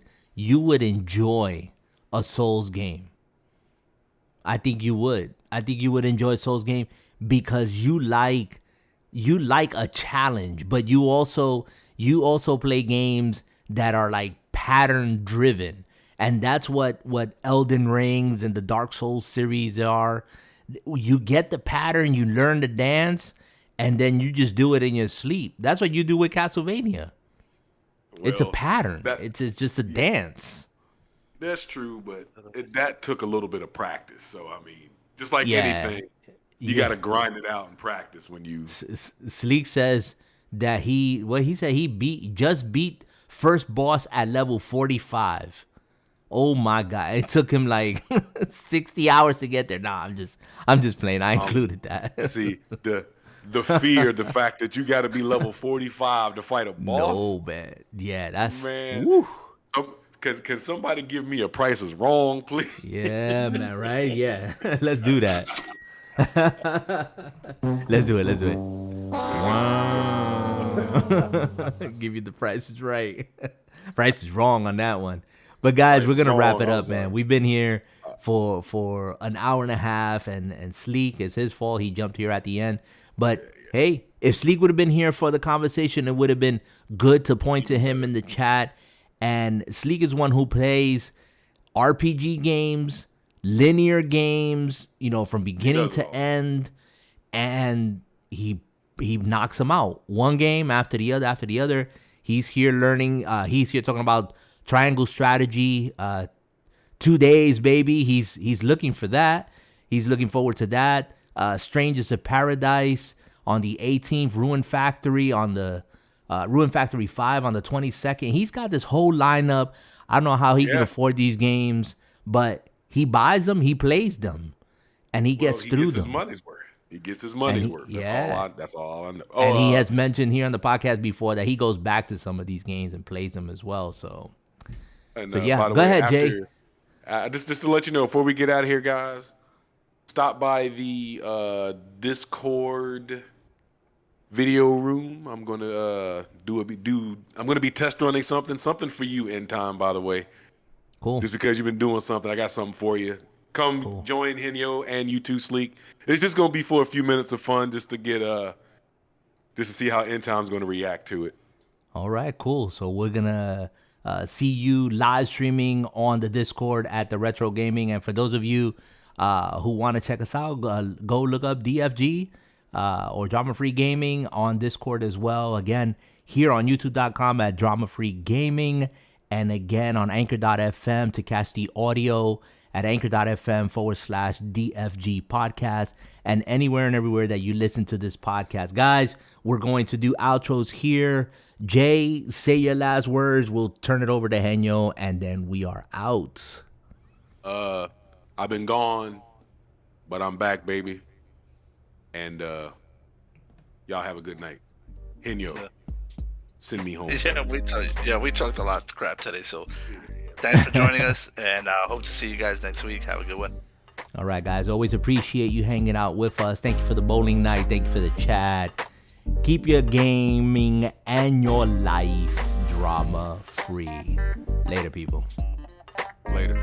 enjoy a Souls game. I think you would. I think you would enjoy a Souls game because you like a challenge, but you also play games that are like pattern driven. And that's what Elden Rings and the Dark Souls series are. You get the pattern, you learn the dance, and then you just do it in your sleep. That's what you do with Castlevania. Well, it's a pattern. It's just a dance. That's true, but that took a little bit of practice. So, I mean, just like anything, you got to grind it out and practice when you... Sleek says that he beat first boss at level 45. Oh my God. It took him like 60 hours to get there. Nah, I'm just playing. I included that. See, the fear, the fact that you got to be level 45 to fight a boss. No, man. Yeah, that's... Man. Woo. Can somebody give me a Price is Wrong, please? Yeah, man, right? Yeah. Let's do that. Let's do it. Wow. Give you the Price is Right. Price is Wrong on that one. But guys, we're going to wrap it up, man. We've been here for an hour and a half, and Sleek, it's his fault. He jumped here at the end. But hey, if Sleek would have been here for the conversation, it would have been good to point to him in the chat. And Sleek is one who plays RPG games, linear games, from beginning to end, and he knocks them out one game after the other. He's here learning. He's here talking about triangle strategy. 2 days, baby. He's looking for that. He's looking forward to that. Strangers of Paradise on the 18th. Ruin Factory on the Ruin Factory 5 on the 22nd. He's got this whole lineup. I don't know how he can afford these games, but he buys them, he plays them, and he gets through them. His money's worth. He gets his money's worth. That's all I know. And he has mentioned here on the podcast before that he goes back to some of these games and plays them as well. So yeah, go ahead, Jay. Just to let you know, before we get out of here, guys, stop by the Discord video room. I'm gonna I'm gonna be test running something for you in time, by the way. Cool. Just because you've been doing something, I got something for you. Come join Henyo and you too, Sleek. It's just gonna be for a few minutes of fun, just to get just to see how End Time's gonna react to it. All right, cool. So we're gonna see you live streaming on the Discord at the Retro Gaming, and for those of you who want to check us out, go look up DFG or Drama Free Gaming on Discord as well. Again, here on YouTube.com at Drama Free Gaming, and again on Anchor.fm to catch the audio at Anchor.fm/DFG Podcast, and anywhere and everywhere that you listen to this podcast. Guys, we're going to do outros here. Jay, say your last words. We'll turn it over to Henyo, and then we are out. I've been gone, but I'm back, baby. And y'all have a good night. Henyo, send me home. We talked a lot of crap today, so thanks for joining us, and I hope to see you guys next week. Have a good one. All right, guys. Always appreciate you hanging out with us. Thank you for the bowling night. Thank you for the chat. Keep your gaming and your life drama free. Later, people. Later.